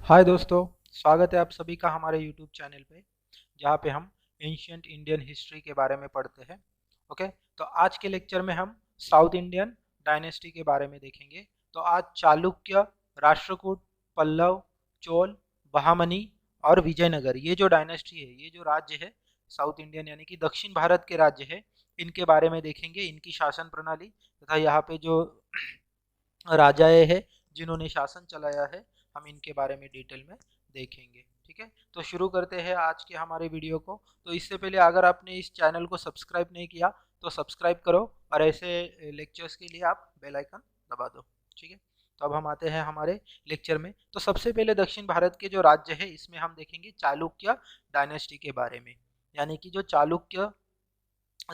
हाय दोस्तों, स्वागत है आप सभी का हमारे यूट्यूब चैनल पे जहाँ पे हम एंशियंट इंडियन हिस्ट्री के बारे में पढ़ते हैं। ओके, तो आज के लेक्चर में हम साउथ इंडियन डायनेस्टी के बारे में देखेंगे। तो आज चालुक्य, राष्ट्रकूट, पल्लव, चोल, बहामनी और विजयनगर, ये जो डायनेस्टी है, ये जो राज्य है साउथ इंडियन यानी कि दक्षिण भारत के राज्य है, इनके बारे में देखेंगे, इनकी शासन प्रणाली तथा यहाँ पे जो राजाएं हैं जिन्होंने शासन चलाया है, हम इनके बारे में डिटेल में देखेंगे। ठीक है, तो शुरू करते हैं आज के हमारे वीडियो को। तो इससे पहले अगर आपने इस चैनल को सब्सक्राइब नहीं किया तो सब्सक्राइब करो और ऐसे लेक्चर्स के लिए आप बेल आइकन दबा दो। ठीक है, तो अब हम आते हैं हमारे लेक्चर में। तो सबसे पहले दक्षिण भारत के जो राज्य है इसमें हम देखेंगे चालुक्य डायनेस्टी के बारे में, यानी कि जो चालुक्य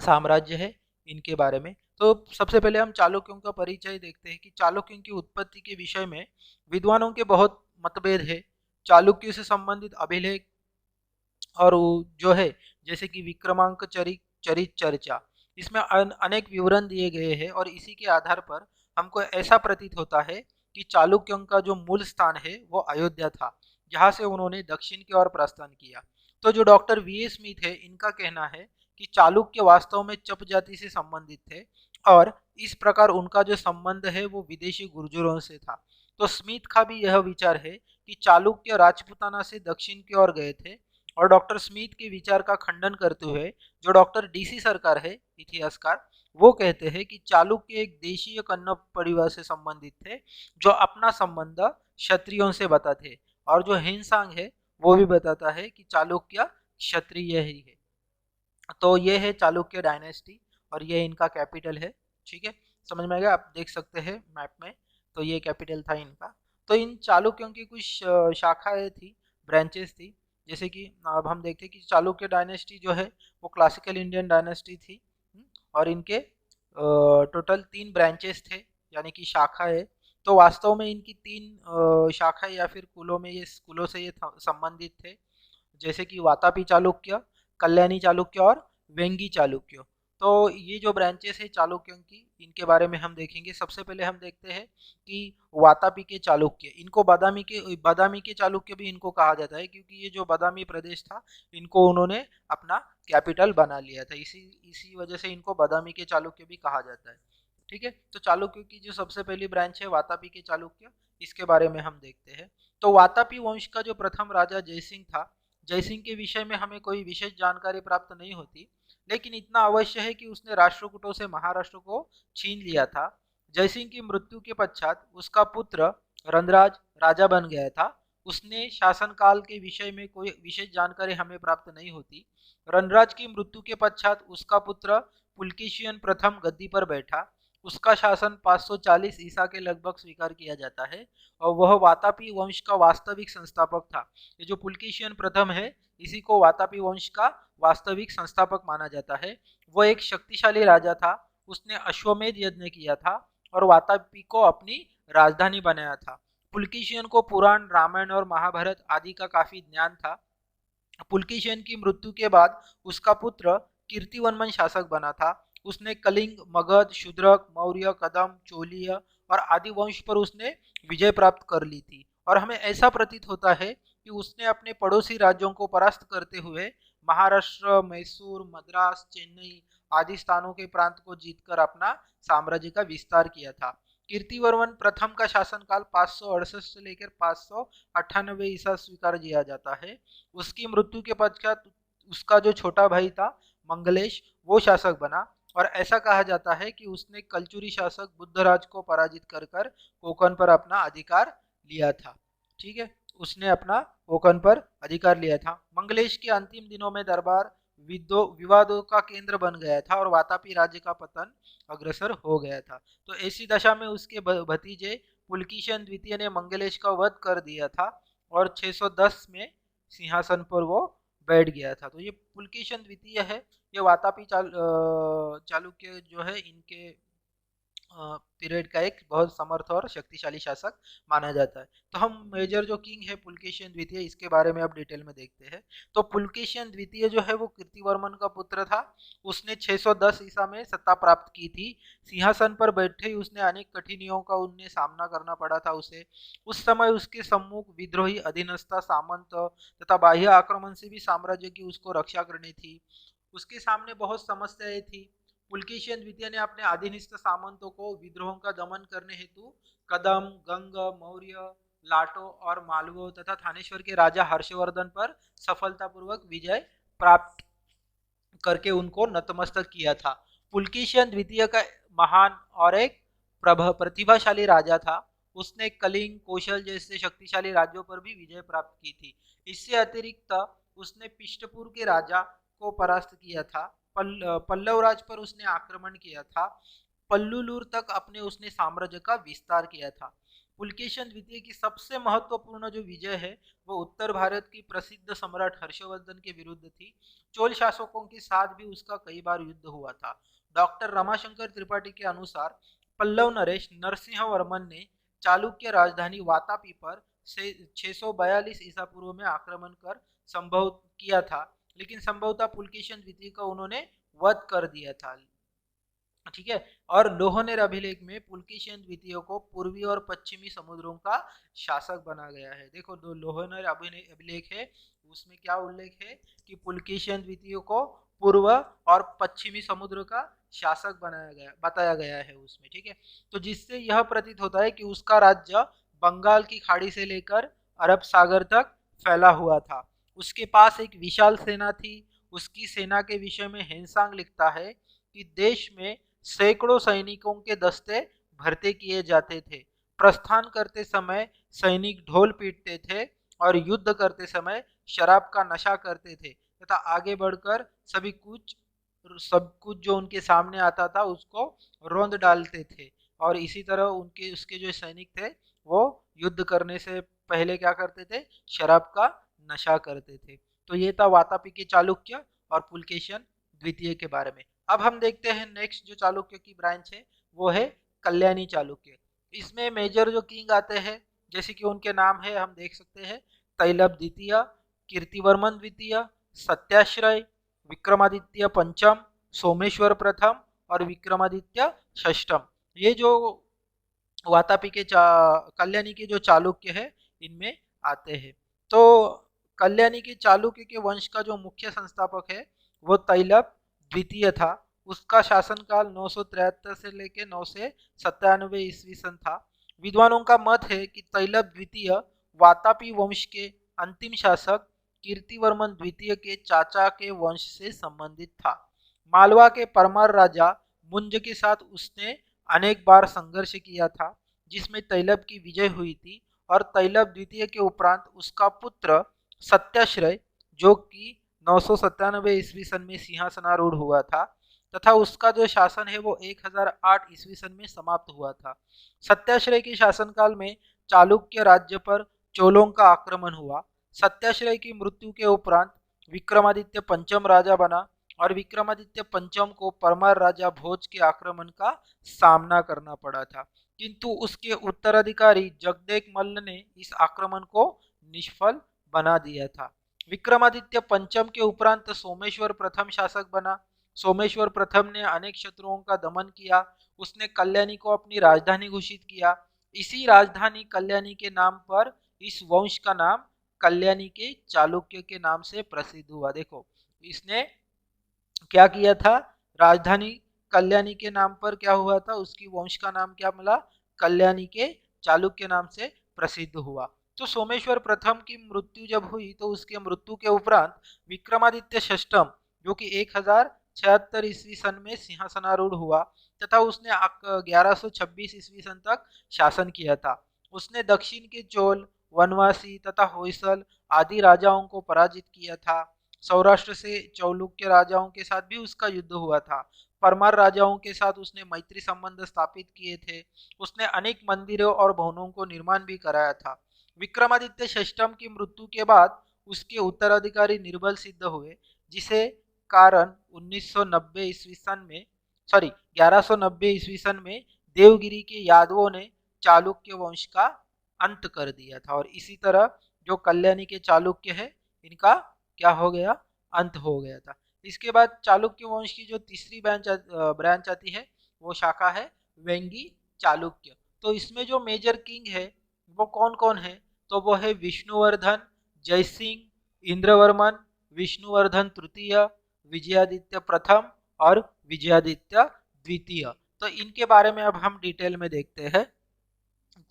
साम्राज्य है इनके बारे में। तो सबसे पहले हम चालुक्यों का परिचय देखते हैं कि चालुक्यों की उत्पत्ति के विषय में विद्वानों के बहुत मतभेद है। चालुक्य से संबंधित अभिलेख और जो है जैसे कि विक्रमांक चरित चर्चा, इसमें अनेक विवरण दिए गए हैं और इसी के आधार पर हमको ऐसा प्रतीत होता है कि चालुक्यों का जो मूल स्थान है वो अयोध्या था, जहाँ से उन्होंने दक्षिण की ओर प्रस्थान किया। तो जो डॉक्टर वी ए स्मिथ है, इनका कहना है कि चालुक्य वास्तव में चप जाति से संबंधित थे और इस प्रकार उनका जो संबंध है वो विदेशी गुर्जरों से था। तो स्मिथ का भी यह विचार है कि चालुक्य राजपुताना से दक्षिण की ओर गए थे। और डॉक्टर स्मिथ के विचार का खंडन करते हुए जो डॉक्टर डीसी सरकार है, इतिहासकार, वो कहते हैं कि चालुक्य एक देशीय कन्नड़ परिवार से संबंधित थे जो अपना संबंध क्षत्रियों से बताते, और जो हिंसांग है वो भी बताता है कि चालुक्य क्षत्रिय ही है। तो ये है चालुक्य डायनेस्टी और ये इनका कैपिटल है। ठीक है, समझ में आ गया, आप देख सकते हैं मैप में। तो ये कैपिटल था इनका। तो इन चालुक्यों की कुछ शाखाएं थी, ब्रांचेस थी। जैसे कि अब हम देखते हैं कि चालुक्य डायनेस्टी जो है वो क्लासिकल इंडियन डायनेस्टी थी। और इनके टोटल 3 ब्रांचेस थे, यानी कि शाखा है। तो वास्तव में इनकी 3 शाखाएं या फिर कुलों में, ये कुलों से ये संबंधित थे, जैसे कि वातापी चालुक्य, कल्याणी चालुक्य और वेंगी चालुक्य। तो ये जो ब्रांचेस है चालुक्यों की, इनके बारे में हम देखेंगे। सबसे पहले हम देखते हैं कि वातापी के चालुक्य, इनको बादामी के चालुक्य भी इनको कहा जाता है, क्योंकि ये जो बादामी प्रदेश था इनको उन्होंने अपना कैपिटल बना लिया था, इसी इसी वजह से इनको बादामी के चालुक्य भी कहा जाता है। ठीक है, तो चालुक्य की जो सबसे पहली ब्रांच है वातापी के चालुक्य, इसके बारे में हम देखते हैं। तो वातापी वंश का जो प्रथम राजा जयसिंह था, जयसिंह के विषय में हमें कोई विशेष जानकारी प्राप्त नहीं होती, लेकिन इतना अवश्य है कि उसने राष्ट्रकूटों से महाराष्ट्र को छीन लिया था। जयसिंह की मृत्यु के पश्चात उसका पुत्र रणराज राजा बन गया था। उसने शासनकाल के विषय में कोई विशेष जानकारी हमें प्राप्त नहीं होती। रणराज की मृत्यु के पश्चात उसका पुत्र पुलकेशियन प्रथम गद्दी पर बैठा। उसका शासन 540 ईसा के लगभग स्वीकार किया जाता है और वह वातापी वंश का वास्तविक संस्थापक था। ये जो पुलकेशियन प्रथम है, इसी को वातापी वंश का वास्तविक संस्थापक माना जाता है। वह एक शक्तिशाली राजा था, उसने अश्वमेध यज्ञ किया था और वातापी को अपनी राजधानी बनाया था। पुलकेशियन को पुराण, रामायण और महाभारत आदि का काफी ज्ञान था। पुलकेशियन की मृत्यु के बाद उसका पुत्र कीर्तिवर्मन शासक बना था। उसने कलिंग, मगध, शूद्रक, मौर्य, कदम, चोलीय और आदि वंश पर उसने विजय प्राप्त कर ली थी। और हमें ऐसा प्रतीत होता है कि उसने अपने पड़ोसी राज्यों को परास्त करते हुए महाराष्ट्र, मैसूर, मद्रास, चेन्नई आदि स्थानों के प्रांत को जीतकर अपना साम्राज्य का विस्तार किया था। कीर्तिवर्मन प्रथम का शासनकाल 568 से लेकर 598 ईसा स्वीकार किया जाता है। उसकी मृत्यु के पश्चात उसका जो छोटा भाई था मंगलेश, वो शासक बना। और ऐसा कहा जाता है कि उसने कलचुरी शासक बुद्धराज को पराजित कर कर कोकण पर अपना अधिकार लिया था। ठीक है, उसने अपना कोकण पर अधिकार लिया था। मंगलेश के अंतिम दिनों में दरबार विवादों का केंद्र बन गया था और वातापी राज्य का पतन अग्रसर हो गया था। तो ऐसी दशा में उसके भतीजे पुलकेशिन द्वितीय ने मंगलेश का वध कर दिया था और 610 में सिंहासन पर वो बैठ गया था। तो ये पुलकेशिन द्वितीय है, ये वातापी चालुक्य जो है इनके पीरियड का एक बहुत समर्थ और शक्तिशाली शासक माना जाता है। तो हम मेजर जो किंग है पुलकेशिन द्वितीय, इसके बारे में अब डिटेल में देखते हैं। तो पुलकेशिन द्वितीय जो है वो कीर्तिवर्मन का पुत्र था। उसने 610 ईसा में सत्ता प्राप्त की थी। सिंहासन पर बैठे ही उसने अनेक कठिनाइयों का उन्हें सामना करना पड़ा था उसे। उस समय उसके सम्मुख विद्रोही, अधीनस्थ, सामंत तथा बाह्य आक्रमण से भी साम्राज्य की उसको रक्षा करनी थी। उसके सामने बहुत समस्याएं थी। पुलकेशिन द्वितीय ने अपने अधीनस्थ सामंतों को विद्रोहों का दमन करने हेतु कदम, गंग, मौर्य, लाटो और मालवो तथा थानेश्वर के राजा हर्षवर्धन पर सफलतापूर्वक विजय प्राप्त करके उनको नतमस्तक किया था। पुलकेशिन द्वितीय का महान और एक प्रतिभाशाली राजा था। उसने कलिंग, कौशल जैसे शक्तिशाली राज्यों पर भी विजय प्राप्त की थी। इससे अतिरिक्त उसने पिष्टपुर के राजा को परास्त किया था। पल्लव राज पर उसने आक्रमण किया था। पल्लुलूर तक अपने उसने साम्राज्य का विस्तार किया था। पुलकेशिन द्वितीय की सबसे महत्वपूर्ण जो विजय है वो उत्तर भारत की प्रसिद्ध सम्राट हर्षवर्धन के विरुद्ध थी। चोल शासकों के साथ भी उसका कई बार युद्ध हुआ था। डॉक्टर रमाशंकर त्रिपाठी के अनुसार पल्लव नरेश नरसिंह वर्मन ने चालुक्य राजधानी वातापी पर 642 ईसा पूर्व में आक्रमण कर संभव किया था, लेकिन संभवतः पुलकेशिन द्वितीय का उन्होंने वध कर दिया था। ठीक है। और लोहनेर अभिलेख में पुलकेशिन द्वितीय को पूर्वी और पश्चिमी समुद्रों का शासक बना गया है। देखो दो लोहनेर अभिलेख है, उसमें क्या उल्लेख है कि पुलकेशिन द्वितीय को पूर्व और पश्चिमी समुद्र का शासक बताया गया है उसमें। ठीक है। तो जिससे यह प्रतीत होता है कि उसका राज्य बंगाल की खाड़ी से लेकर अरब सागर तक फैला हुआ था। उसके पास एक विशाल सेना थी। उसकी सेना के विषय में हेनसांग लिखता है कि देश में सैकड़ों सैनिकों के दस्ते भर्ती किए जाते थे। प्रस्थान करते समय सैनिक ढोल पीटते थे और युद्ध करते समय शराब का नशा करते थे तथा आगे बढ़कर सब कुछ जो उनके सामने आता था उसको रौंद डालते थे। और इसी तरह उनके उसके जो सैनिक थे वो युद्ध करने से पहले क्या करते थे, शराब का नशा करते थे। तो ये था वातापी के चालुक्य और पुलकेशिन द्वितीय के बारे में। अब हम देखते हैं नेक्स्ट जो चालुक्य की ब्रांच है वो है कल्याणी चालुक्य। इसमें मेजर जो किंग आते हैं जैसे कि उनके नाम है हम देख सकते हैं, तैलब द्वितीय, कीर्तिवर्मन द्वितीय, सत्याश्रय, विक्रमादित्य पंचम, सोमेश्वर प्रथम और विक्रमादित्य षष्टम। ये जो वातापी के कल्याणी के जो चालुक्य है इनमें आते हैं। तो कल्याणी के चालुक्य के वंश का जो मुख्य संस्थापक है वो तैलब द्वितीय था। उसका शासनकाल 973 से लेकर 997 ईस्वी सन था। विद्वानों का मत है कि तैलब द्वितीय वातापी वंश के अंतिम शासक कीर्तिवर्मन द्वितीय के चाचा के वंश से संबंधित था। मालवा के परमार राजा मुंज के साथ उसने अनेक बार संघर्ष किया था जिसमें तैलब की विजय हुई थी। और तैलब द्वितीय के उपरांत उसका पुत्र सत्याश्रय जो कि 997 ईस्वी सन में सिंहासनारूढ़ हुआ था तथा उसका जो शासन है वो 1008 ईस्वी सन में समाप्त हुआ था। सत्याश्रय के शासनकाल में चालुक्य राज्य पर चोलों का आक्रमण हुआ। सत्याश्रय की मृत्यु के उपरांत विक्रमादित्य पंचम राजा बना और विक्रमादित्य पंचम को परमार राजा भोज के आक्रमण का सामना करना पड़ा था, किंतु उसके उत्तराधिकारी जगदेक मल्ल ने इस आक्रमण को निष्फल बना दिया था। विक्रमादित्य पंचम के उपरांत सोमेश्वर प्रथम शासक बना। सोमेश्वर प्रथम ने अनेक शत्रुओं का दमन किया। उसने कल्याणी को अपनी राजधानी घोषित किया। इसी राजधानी कल्याणी के नाम पर इस वंश का नाम कल्याणी के चालुक्य के नाम से प्रसिद्ध हुआ। देखो इसने क्या किया था, राजधानी कल्याणी के नाम पर क्या हुआ था, उसकी वंश का नाम क्या मिला, कल्याणी के चालुक्य नाम से प्रसिद्ध हुआ। तो सोमेश्वर प्रथम की मृत्यु जब हुई तो उसके मृत्यु के उपरांत विक्रमादित्य षष्टम जो कि 1076 ईस्वी सन में सिंहासनारूढ़ हुआ तथा उसने 1126 ईस्वी सन तक शासन किया था। उसने दक्षिण के चोल, वनवासी तथा होयसल आदि राजाओं को पराजित किया था। सौराष्ट्र से चालुक्य राजाओं के साथ भी उसका युद्ध हुआ था। परमार राजाओं के साथ उसने मैत्री संबंध स्थापित किए थे। उसने अनेक मंदिरों और भवनों को निर्माण भी कराया था। विक्रमादित्य षष्टम की मृत्यु के बाद उसके उत्तराधिकारी निर्बल सिद्ध हुए, जिसे कारण 1190 ईस्वी सन में देवगिरी के यादवों ने चालुक्य वंश का अंत कर दिया था। और इसी तरह जो कल्याणी के चालुक्य है इनका क्या हो गया, अंत हो गया था। इसके बाद चालुक्य वंश की जो तीसरी ब्रांच आती है वो शाखा है वेंगी चालुक्य। तो इसमें जो मेजर किंग है वो कौन कौन है, तो वो है विष्णुवर्धन, जयसिंह, इंद्रवर्मन, विष्णुवर्धन तृतीय, विजयादित्य प्रथम और विजयादित्य द्वितीय। तो इनके बारे में अब हम डिटेल में देखते हैं।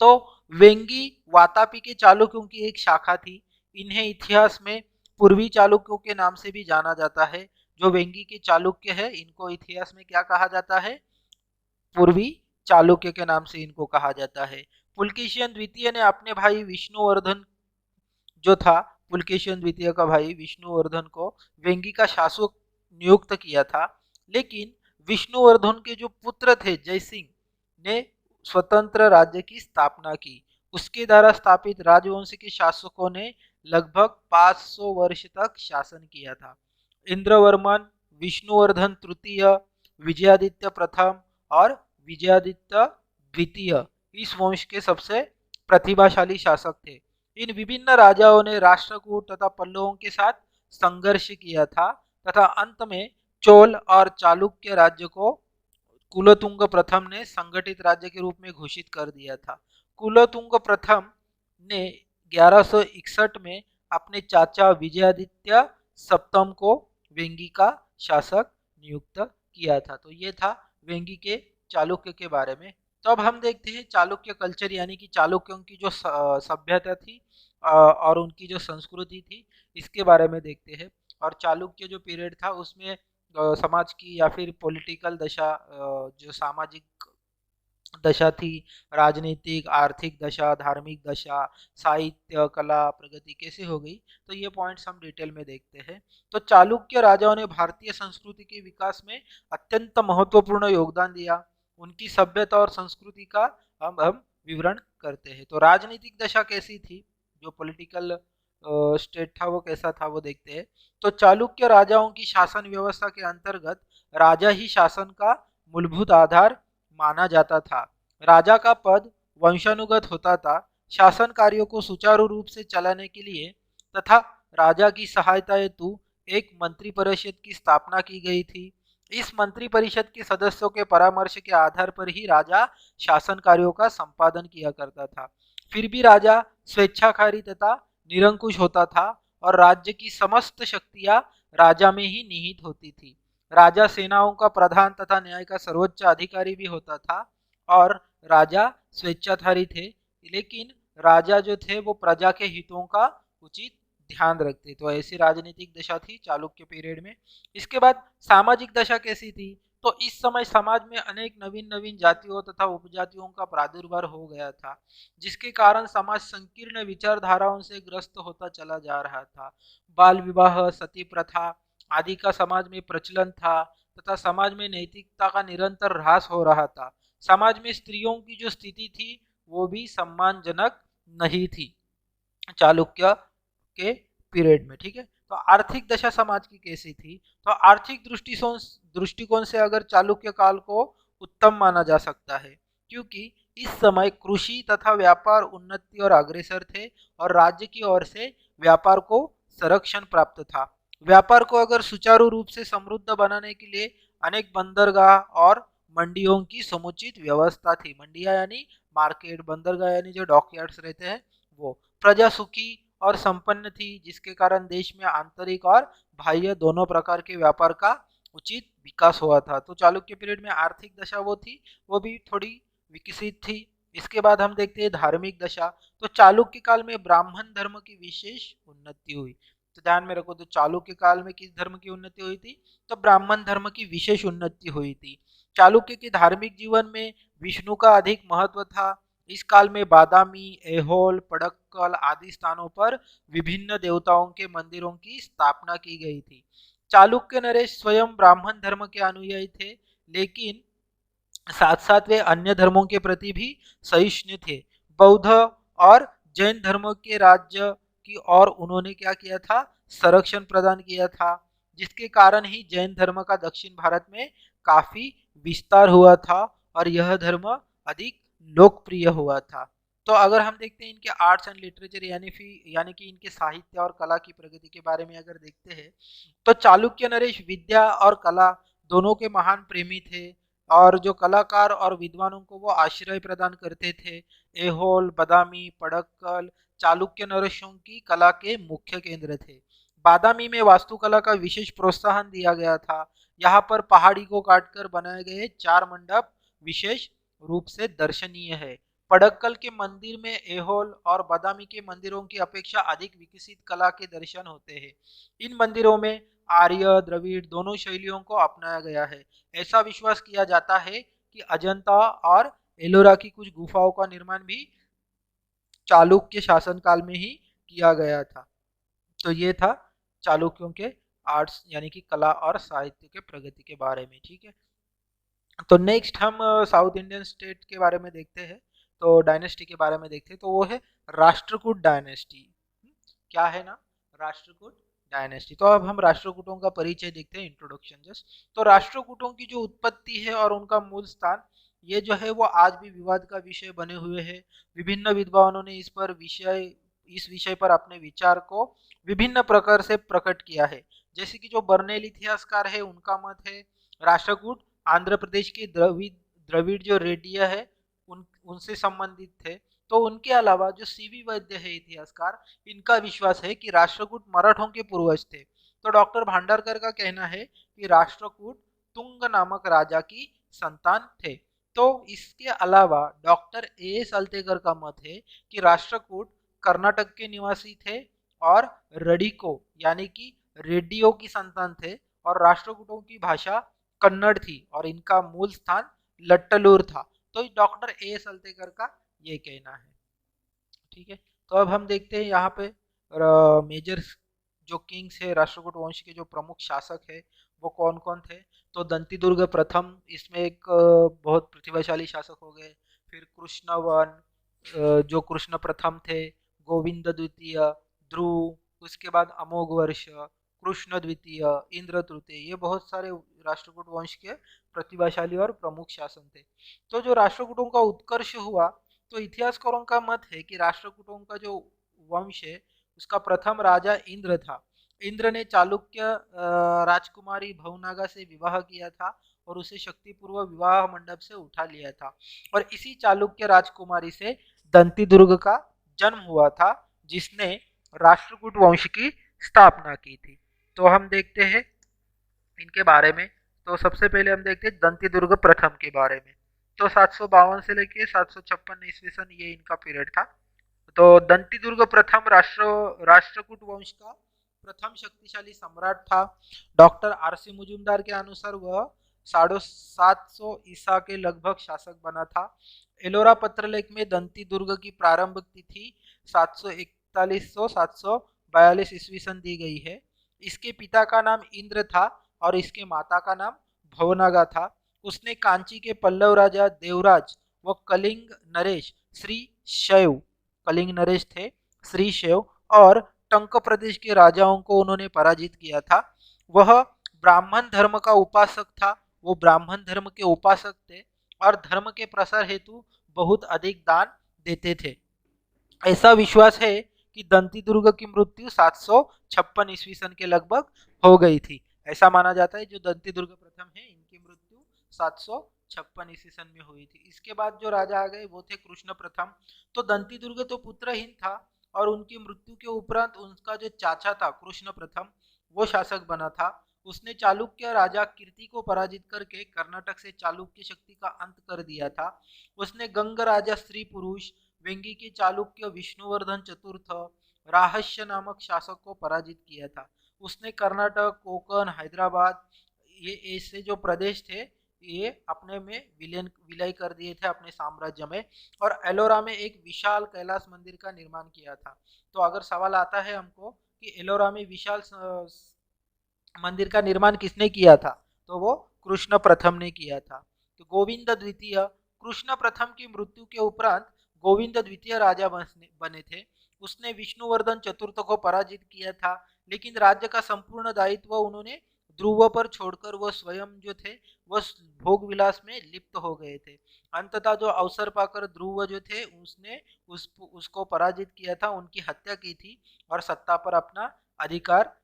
तो वेंगी वातापी के चालुक्यों की एक शाखा थी। इन्हें इतिहास में पूर्वी चालुक्यों के नाम से भी जाना जाता है। जो वेंगी के चालुक्य है इनको इतिहास में क्या कहा जाता है, पूर्वी चालुक्य के नाम से इनको कहा जाता है। पुलकेशियन द्वितीय ने अपने भाई विष्णुवर्धन जो था, पुलकेशियन द्वितीय का भाई विष्णुवर्धन को वेंगी का शासक नियुक्त किया था। लेकिन विष्णुवर्धन के जो पुत्र थे जयसिंह ने स्वतंत्र राज्य की स्थापना की। उसके द्वारा स्थापित राजवंश के शासकों ने लगभग 500 वर्ष तक शासन किया था। इंद्रवर्मन, विष्णुवर्धन तृतीय, विजयादित्य प्रथम और विजयादित्य द्वितीय इस वंश के सबसे प्रतिभाशाली शासक थे। इन विभिन्न राजाओं ने राष्ट्रकूट तथा पल्लवों के साथ संघर्ष किया था तथा अंत में चोल और चालुक्य राज्य को कुलोतुंग प्रथम ने संगठित राज्य के रूप में घोषित कर दिया था। कुलोतुंग प्रथम ने 1161 में अपने चाचा विजयादित्य सप्तम को वेंगी का शासक नियुक्त किया था। तो ये था वेंगी के चालुक्य के बारे में। तो अब हम देखते हैं चालुक्य कल्चर यानी कि चालुक्यों की जो सभ्यता थी और उनकी जो संस्कृति थी इसके बारे में देखते हैं। और चालुक्य जो पीरियड था उसमें समाज की या फिर पॉलिटिकल दशा, जो सामाजिक दशा थी, राजनीतिक आर्थिक दशा, धार्मिक दशा, साहित्य कला प्रगति कैसे हो गई, तो ये पॉइंट्स हम डिटेल में देखते हैं। तो चालुक्य राजाओं ने भारतीय संस्कृति के विकास में अत्यंत महत्वपूर्ण योगदान दिया। उनकी सभ्यता और संस्कृति का हम विवरण करते हैं। तो राजनीतिक दशा कैसी थी, जो पॉलिटिकल स्टेट था वो कैसा था वो देखते हैं। तो चालुक्य राजाओं की शासन व्यवस्था के अंतर्गत राजा ही शासन का मूलभूत आधार माना जाता था। राजा का पद वंशानुगत होता था। शासन कार्यों को सुचारू रूप से चलाने के लिए तथा राजा की सहायता हेतु एक मंत्री परिषद की स्थापना की गई थी। इस मंत्री परिषद के सदस्यों के परामर्श के आधार पर ही राजा शासन कार्यों का संपादन किया करता था। फिर भी राजा स्वेच्छाकारी तथा निरंकुश होता था और राज्य की समस्त शक्तियां राजा में ही निहित होती थी। राजा सेनाओं का प्रधान तथा न्याय का सर्वोच्च अधिकारी भी होता था और राजा स्वेच्छाधारी थे, लेकिन राजा जो थे वो प्रजा के हितों का उचित ध्यान रखते। तो ऐसी राजनीतिक दशा थी चालुक्य पीरियड में। इसके बाद सामाजिक दशा कैसी थी, तो इस समय समाज में अनेक नवीन नवीन जातियों तथा उपजातियों का प्रादुर्भाव हो गया था, जिसके कारण समाज संकीर्ण विचारधाराओं से ग्रस्त होता चला जा रहा था। बाल विवाह, सती प्रथा आदि का समाज में प्रचलन था तथा समाज में नैतिकता का निरंतर ह्रास हो रहा था। समाज में स्त्रियों की जो स्थिति थी वो भी सम्मानजनक नहीं थी चालुक्य के पीरियड में। ठीक है, तो आर्थिक दशा समाज की कैसी थी, तो आर्थिक दृष्टिकोण से अगर चालुक्य काल को उत्तम माना जा सकता है, क्योंकि इस समय कृषि तथा व्यापार उन्नति और अग्रसर थे और राज्य की ओर से व्यापार को संरक्षण प्राप्त था। व्यापार को अगर सुचारू रूप से समृद्ध बनाने के लिए अनेक बंदरगाह और मंडियों की समुचित व्यवस्था थी। मंडियां यानी मार्केट, बंदरगाह यानी जो डॉकयार्ड्स रहते हैं वो। प्रजा सुखी और संपन्न थी, जिसके कारण देश में आंतरिक और बाह्य दोनों प्रकार के व्यापार का उचित विकास हुआ था। तो चालुक्य पीरियड में आर्थिक दशा वो थी, वो भी थोड़ी विकसित थी। इसके बाद हम देखते हैं धार्मिक दशा। तो चालुक्य काल में ब्राह्मण धर्म की विशेष उन्नति हुई। तो ध्यान में रखो, तो चालुक्य काल में किस धर्म की उन्नति हुई थी, तो ब्राह्मण धर्म की विशेष उन्नति हुई थी। चालुक्य के धार्मिक जीवन में विष्णु का अधिक महत्व था। इस काल में बादामी, ऐहोल, पड़क्कल आदि स्थानों पर विभिन्न देवताओं के मंदिरों की स्थापना की गई थी। चालुक्य नरेश स्वयं ब्राह्मण धर्म के अनुयायी थे, लेकिन साथ साथ वे अन्य धर्मों के प्रति भी सहिष्णु थे। बौद्ध और जैन धर्म के राज्य की ओर उन्होंने क्या किया था, संरक्षण प्रदान किया था, जिसके कारण ही जैन धर्म का दक्षिण भारत में काफी विस्तार हुआ था और यह धर्म अधिक लोकप्रिय हुआ था। तो अगर हम देखते हैं इनके आर्ट्स एंड लिटरेचर यानी कि इनके साहित्य और कला की प्रगति के बारे में अगर देखते हैं, तो चालुक्य नरेश विद्या और कला दोनों के महान प्रेमी थे, और जो कलाकार और विद्वानों को वो आश्रय प्रदान करते थे। एहोल, बदामी, पड़क्कल चालुक्य नरेशों की कला के मुख्य केंद्र थे। बादामी में वास्तुकला का विशेष प्रोत्साहन दिया गया था। यहाँ पर पहाड़ी को काटकर बनाए गए 4 मंडप विशेष रूप से दर्शनीय है। पड़क्कल के मंदिर में एहोल और बादामी के मंदिरों की अपेक्षा अधिक विकसित कला के दर्शन होते हैं। इन मंदिरों में आर्य द्रविड़ दोनों शैलियों को अपनाया गया है। ऐसा विश्वास किया जाता है कि अजंता और एलोरा की कुछ गुफाओं का निर्माण भी चालुक्य शासनकाल में ही किया गया था। तो ये था चालुक्यों के आर्ट्स यानी कि कला और साहित्य के प्रगति के बारे में। ठीक है, तो नेक्स्ट हम साउथ इंडियन स्टेट के बारे में देखते हैं, तो डायनेस्टी के बारे में देखते हैं। तो वो है राष्ट्रकूट डायनेस्टी। क्या है ना, राष्ट्रकूट डायनेस्टी। तो अब हम राष्ट्रकूटों का परिचय देखते हैं, इंट्रोडक्शन जस्ट। तो राष्ट्रकूटों की जो उत्पत्ति है और उनका मूल स्थान, ये जो है वो आज भी विवाद का विषय बने हुए हैं। विभिन्न विद्वानों ने इस विषय पर अपने विचार को विभिन्न प्रकार से प्रकट किया है। जैसे कि जो बर्नेल इतिहासकार है उनका मत है राष्ट्रकूट आंध्र प्रदेश के द्रविड़ जो रेडिया है उनसे संबंधित थे। तो उनके अलावा जो सीवी वैद्य है इतिहासकार, इनका विश्वास है कि राष्ट्रकूट मराठों के पूर्वज थे। तो डॉक्टर भांडारकर का कहना है कि राष्ट्रकूट तुंग नामक राजा की संतान थे। तो इसके अलावा डॉक्टर ए सल्तेकर का मत है कि राष्ट्रकूट कर्नाटक के निवासी थे और रडिको यानी कि रेडियो की संतान थे, और राष्ट्रकूटों की भाषा कन्नड़ थी और इनका मूल स्थान लट्टलूर था। तो डॉक्टर ए सल्तेकर का ये कहना है। ठीक है, तो अब हम देखते हैं यहाँ पे मेजर जो किंग्स है राष्ट्रकूट वंश के जो प्रमुख शासक है वो कौन कौन थे। तो दंतीदुर्ग प्रथम इसमें एक बहुत प्रतिभाशाली शासक हो गए। फिर कृष्णवन जो कृष्ण प्रथम थे, गोविंद द्वितीय, ध्रुव, उसके बाद अमोघ वर्ष, कृष्ण द्वितीय, इंद्र तृतीय, ये बहुत सारे राष्ट्रकूट वंश के प्रतिभाशाली और प्रमुख शासन थे। तो जो राष्ट्रकूटों का उत्कर्ष हुआ, तो इतिहासकारों का मत है कि राष्ट्रकूटों का जो वंश है उसका प्रथम राजा इंद्र था। इंद्र ने चालुक्य राजकुमारी भवनागा से विवाह किया था और उसे शक्तिपूर्वक विवाह मंडप से उठा लिया था, और इसी चालुक्य राजकुमारी से दंतीदुर्ग का जन्म हुआ था जिसने राष्ट्रकूट वंश की स्थापना की थी। तो हम देखते हैं इनके बारे में। तो सबसे पहले हम देखते हैं दंतीदुर्ग प्रथम के बारे में। तो 752 से लेके 756 ईस्वी सन ये इनका पीरियड था। तो दंतीदुर्ग प्रथम राष्ट्रकूट वंश का प्रथम शक्तिशाली सम्राट था। Doctor RC. मुजुमदार के अनुसार वह 750 ईसा के लगभग शासक बना था। एलोरा पत्रलेख में दंतीदुर्ग की प्रारंभिक तिथि 742 ईस्वी सन दी गई है। इसके पिता का नाम इंद्र था और इसके माता का नाम भवनागा था। उसने कांची के पल्लव राजा देवराज व कलिंग नरेश श्री शैव, कलिंग नरेश थे श्री शैव, और टंक प्रदेश के राजाओं को उन्होंने पराजित किया था। वह ब्राह्मण धर्म का उपासक था, वो ब्राह्मण धर्म के उपासक थे और धर्म के प्रसार हेतु बहुत अधिक दान देते थे। ऐसा विश्वास है कि दंतीदुर्ग की मृत्यु 756 ईस्वी सन के लगभग हो गई थी। ऐसा माना जाता है जो दंतीदुर्ग प्रथम है इनकी मृत्यु 756 ईस्वी सन में हुई थी। इसके बाद जो राजा आ गए वो थे कृष्ण प्रथम। तो दंतीदुर्ग तो पुत्रहीन था और उनकी मृत्यु के उपरांत उनका जो चाचा था कृष्ण प्रथम वो शासक बना था। उसने चालुक्य राजा कीर्ति को पराजित करके कर्नाटक से चालुक्य शक्ति का अंत कर दिया था। उसने गंग राजा स्त्री पुरुष, वेंगी के चालुक्य विष्णुवर्धन चतुर्थ, राहस्य नामक शासक को पराजित किया था। उसने कर्नाटक, कोकण, हैदराबाद ये ऐसे जो प्रदेश थे ये अपने में विलय कर दिए थे अपने साम्राज्य में, और एलोरा में एक विशाल कैलाश मंदिर का निर्माण किया था। तो अगर सवाल आता है हमको कि एलोरा में विशाल मंदिर का निर्माण किसने किया था, तो वो कृष्ण प्रथम ने किया था। तो गोविंद द्वितीय, कृष्ण प्रथम की मृत्यु के उपरांत गोविंद द्वितीय राजा बने थे। उसने विष्णुवर्धन चतुर्थ को पराजित किया था, लेकिन राज्य का संपूर्ण दायित्व उन्होंने ध्रुव पर छोड़कर वो स्वयं जो थे वो भोग विलास में लिप्त हो गए थे। अंततः जो अवसर पाकर ध्रुव जो थे उसने उसको पराजित किया था, उनकी हत्या की थी और सत्ता पर अपना अधिकार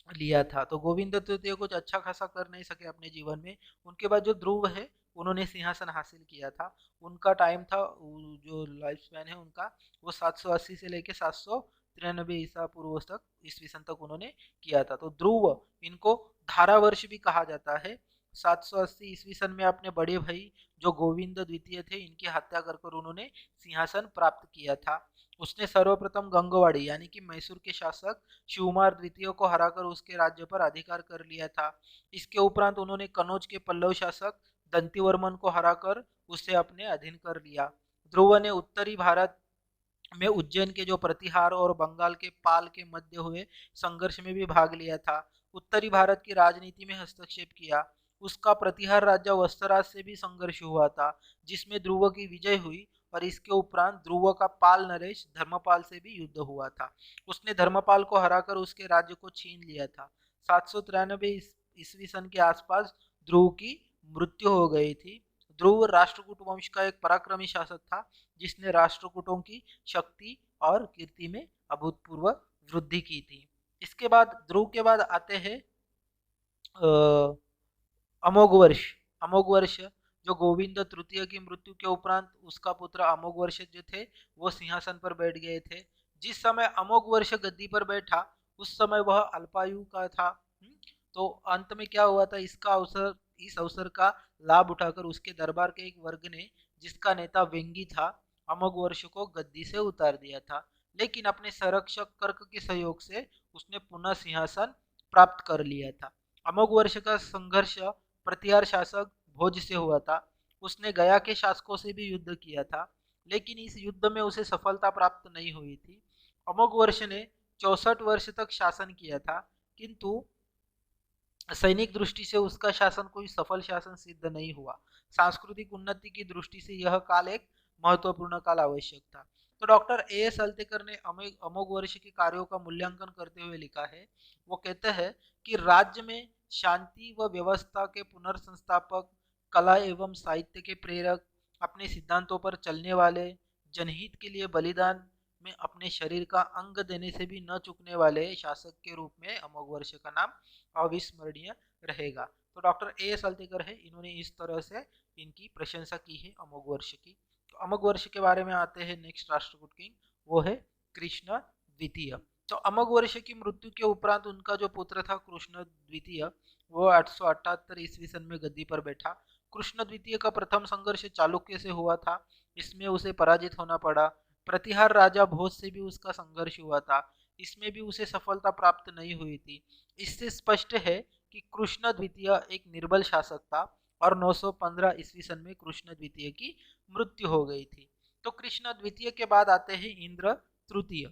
लिया था। तो गोविंद तृतीय कुछ अच्छा खासा कर नहीं सके अपने जीवन में। उनके बाद जो ध्रुव है उन्होंने सिंहासन हासिल किया था। उनका टाइम था जो लाइफ स्पैन है उनका वो 780 से लेके 793 ईसा पूर्व तक ईस्वी सन तक उन्होंने किया था। तो ध्रुव इनको धारावर्ष भी कहा जाता है। 780 ईस्वी सन में अपने बड़े भाई जो गोविंद द्वितीय थे इनकी हत्या कर कर उन्होंने सिंहासन प्राप्त किया था। उसने सर्वप्रथम गंगवाड़ी यानी कि मैसूर के शासक शिवकुमार द्वितीय को हराकर उसके राज्य पर अधिकार कर लिया था। इसके उपरांत उन्होंने कनौज के पल्लव शासक दंतिवर्मन को हराकर उसे अपने अधीन कर लिया। ध्रुव ने उत्तरी भारत में उज्जैन के जो प्रतिहार और बंगाल के पाल के मध्य हुए संघर्ष में भी भाग लिया था। उत्तरी भारत की राजनीति में हस्तक्षेप किया। उसका प्रतिहार राजा वत्सराज से भी संघर्ष हुआ था जिसमें ध्रुव की विजय हुई और इसके उपरांत ध्रुव का पाल नरेश धर्मपाल से भी युद्ध हुआ था। उसने धर्मपाल को हराकर उसके राज्य को छीन लिया था। 793 ईस्वी सन के आसपास ध्रुव की मृत्यु हो गई थी। ध्रुव राष्ट्रकूट वंश का एक पराक्रमी शासक था जिसने राष्ट्रकूटों की शक्ति और कीर्ति में अभूतपूर्व वृद्धि की थी। इसके बाद ध्रुव के बाद आते हैं अमोघ वर्ष। अमोघ वर्ष जो गोविंद तृतीय की मृत्यु के उपरांत उसका पुत्र अमोघ वर्ष जो थे वो सिंहासन पर बैठ गए थे। जिस समय अमोघ वर्ष गद्दी पर बैठा उस समय वह अल्पायु का था। तो अंत में क्या हुआ था, इस अवसर का लाभ उठाकर उसके दरबार के एक वर्ग ने जिसका नेता वेंगी था अमोघ वर्ष को गद्दी से उतार दिया था। लेकिन अपने संरक्षक कर्क के सहयोग से उसने पुनः सिंहासन प्राप्त कर लिया था। अमोघ वर्ष का संघर्ष प्रतिहार शासक भोज से हुआ था। उसने गया के शासकों से भी युद्ध किया था लेकिन इस युद्ध में उसे सफलता प्राप्त नहीं हुई थी। अमोघ वर्ष ने 64 वर्ष तक शासन किया था किंतु सैनिक दृष्टि से उसका शासन कोई सफल शासन सिद्ध नहीं हुआ। सांस्कृतिक उन्नति की दृष्टि से यह काल एक महत्वपूर्ण काल आवश्यक था। तो डॉक्टर ए एस अल्तेकर ने अमोघ वर्ष के कार्यों का मूल्यांकन करते हुए लिखा है। वो कहते हैं कि राज्य में शांति व व्यवस्था के पुनर्संस्थापक, कला एवं साहित्य के प्रेरक, अपने सिद्धांतों पर चलने वाले, जनहित के लिए बलिदान में अपने शरीर का अंग देने से भी न चूकने वाले शासक के रूप में अमोघ वर्ष का नाम अविस्मरणीय रहेगा। तो डॉक्टर ए एस अल्तेकर है, इन्होंने इस तरह से इनकी प्रशंसा की है अमोघ वर्ष की। तो अमोघ वर्ष के बारे में आते हैं नेक्स्ट राष्ट्रकूट किंग, वो है कृष्ण द्वितीय। तो अमोघ वर्ष की मृत्यु के उपरांत उनका जो पुत्र था कृष्ण द्वितीय वो 878 ईस्वी सन में गद्दी पर बैठा। कृष्ण द्वितीय का प्रथम संघर्ष चालुक्य से हुआ था, इसमें उसे पराजित होना पड़ा। प्रतिहार राजा भोज से भी उसका संघर्ष हुआ था, इसमें भी उसे सफलता प्राप्त नहीं हुई थी। इससे स्पष्ट है कि कृष्ण द्वितीय एक निर्बल शासक था और 915 ईस्वी सन में कृष्ण द्वितीय की मृत्यु हो गई थी। तो कृष्ण द्वितीय के बाद आते हैं इंद्र तृतीय।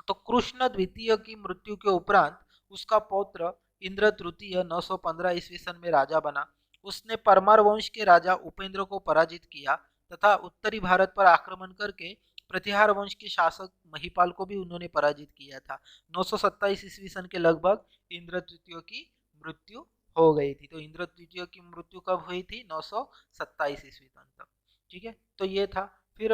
तो कृष्ण द्वितीय की मृत्यु के उपरांत उसका पौत्र इंद्र तृतीय 915 ईस्वी सन में राजा बना। उसने परमार वंश के राजा उपेंद्र को पराजित किया तथा उत्तरी भारत पर आक्रमण करके प्रतिहार वंश के शासक महिपाल को भी उन्होंने पराजित किया था। 927 ईस्वी सन के लगभग इंद्र तृतीय की मृत्यु हो गई थी। तो इंद्र तृतीय की मृत्यु कब हुई थी? 927 ईस्वी सन तक। ठीक है, तो ये था। फिर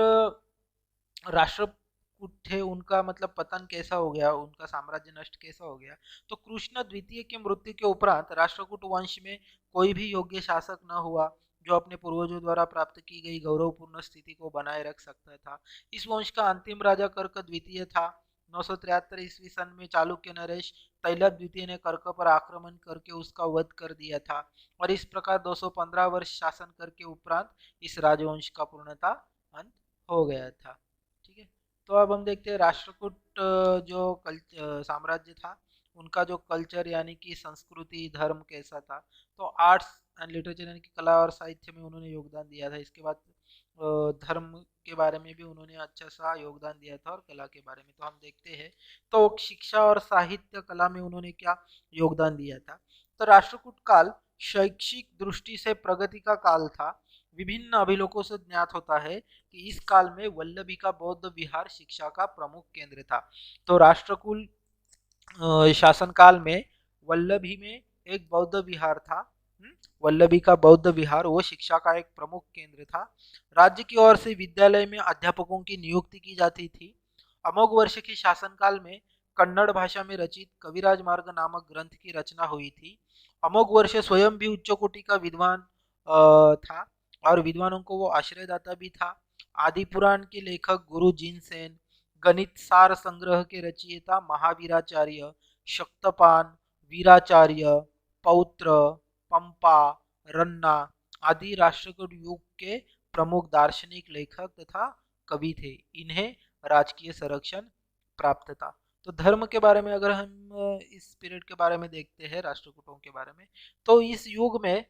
राष्ट्रकूट थे, उनका मतलब पतन कैसा हो गया, उनका साम्राज्य नष्ट कैसा हो गया। तो कृष्ण द्वितीय की मृत्यु के उपरांत राष्ट्रकूट वंश में कोई भी योग्य शासक न हुआ जो अपने पूर्वजों द्वारा प्राप्त की गई गौरवपूर्ण स्थिति को बनाए रख सकता था। इस वंश का अंतिम राजा कर्क द्वितीय था। 973 ईस्वी सन में चालुक्य नरेश तैलप द्वितीय ने कर्क पर आक्रमण करके उसका वध कर दिया था और इस प्रकार 215 वर्ष शासन करके उपरांत इस राजवंश का पूर्णतः अंत हो गया था। ठीक है, तो अब हम देखते हैं राष्ट्रकूट जो साम्राज्य था उनका जो कल्चर यानी कि संस्कृति धर्म कैसा था। तो आर्ट्स एंड लिटरेचर यानी कि कला और साहित्य में उन्होंने योगदान दिया था। इसके बाद धर्म के बारे में भी उन्होंने अच्छा सा योगदान दिया था और कला के बारे में तो हम देखते हैं। तो शिक्षा और साहित्य कला में उन्होंने क्या योगदान दिया था। तो राष्ट्रकूट काल शैक्षिक दृष्टि से प्रगति का काल था। विभिन्न अभिलेखों से ज्ञात होता है कि इस काल में वल्लभिका बौद्ध विहार शिक्षा का प्रमुख केंद्र था। तो राष्ट्रकूल शासन काल में वल्लभी में एक बौद्ध विहार था। वल्लभी का बौद्ध विहार वो शिक्षा का एक प्रमुख केंद्र था। राज्य की ओर से विद्यालय में अध्यापकों की नियुक्ति की जाती थी। अमोघ वर्ष के शासनकाल में कन्नड़ भाषा में रचित कविराज मार्ग नामक ग्रंथ की रचना हुई थी। अमोघ वर्ष स्वयं भी उच्च कोटि का विद्वान था और विद्वानों को वो आश्रयदाता भी था। आदि पुराण के लेखक गुरु जिनसेन, गणित सार संग्रह के रचयिता महावीराचार्य, शक्तपान, वीराचार्य, पौत्र, पंपा, रन्ना आदि राष्ट्रकूट युग के प्रमुख दार्शनिक लेखक तथा कवि थे। इन्हें राजकीय संरक्षण प्राप्त था। तो धर्म के बारे में अगर हम इस पीरियड के बारे में देखते हैं, राष्ट्रकूटों के बारे में, तो इस युग में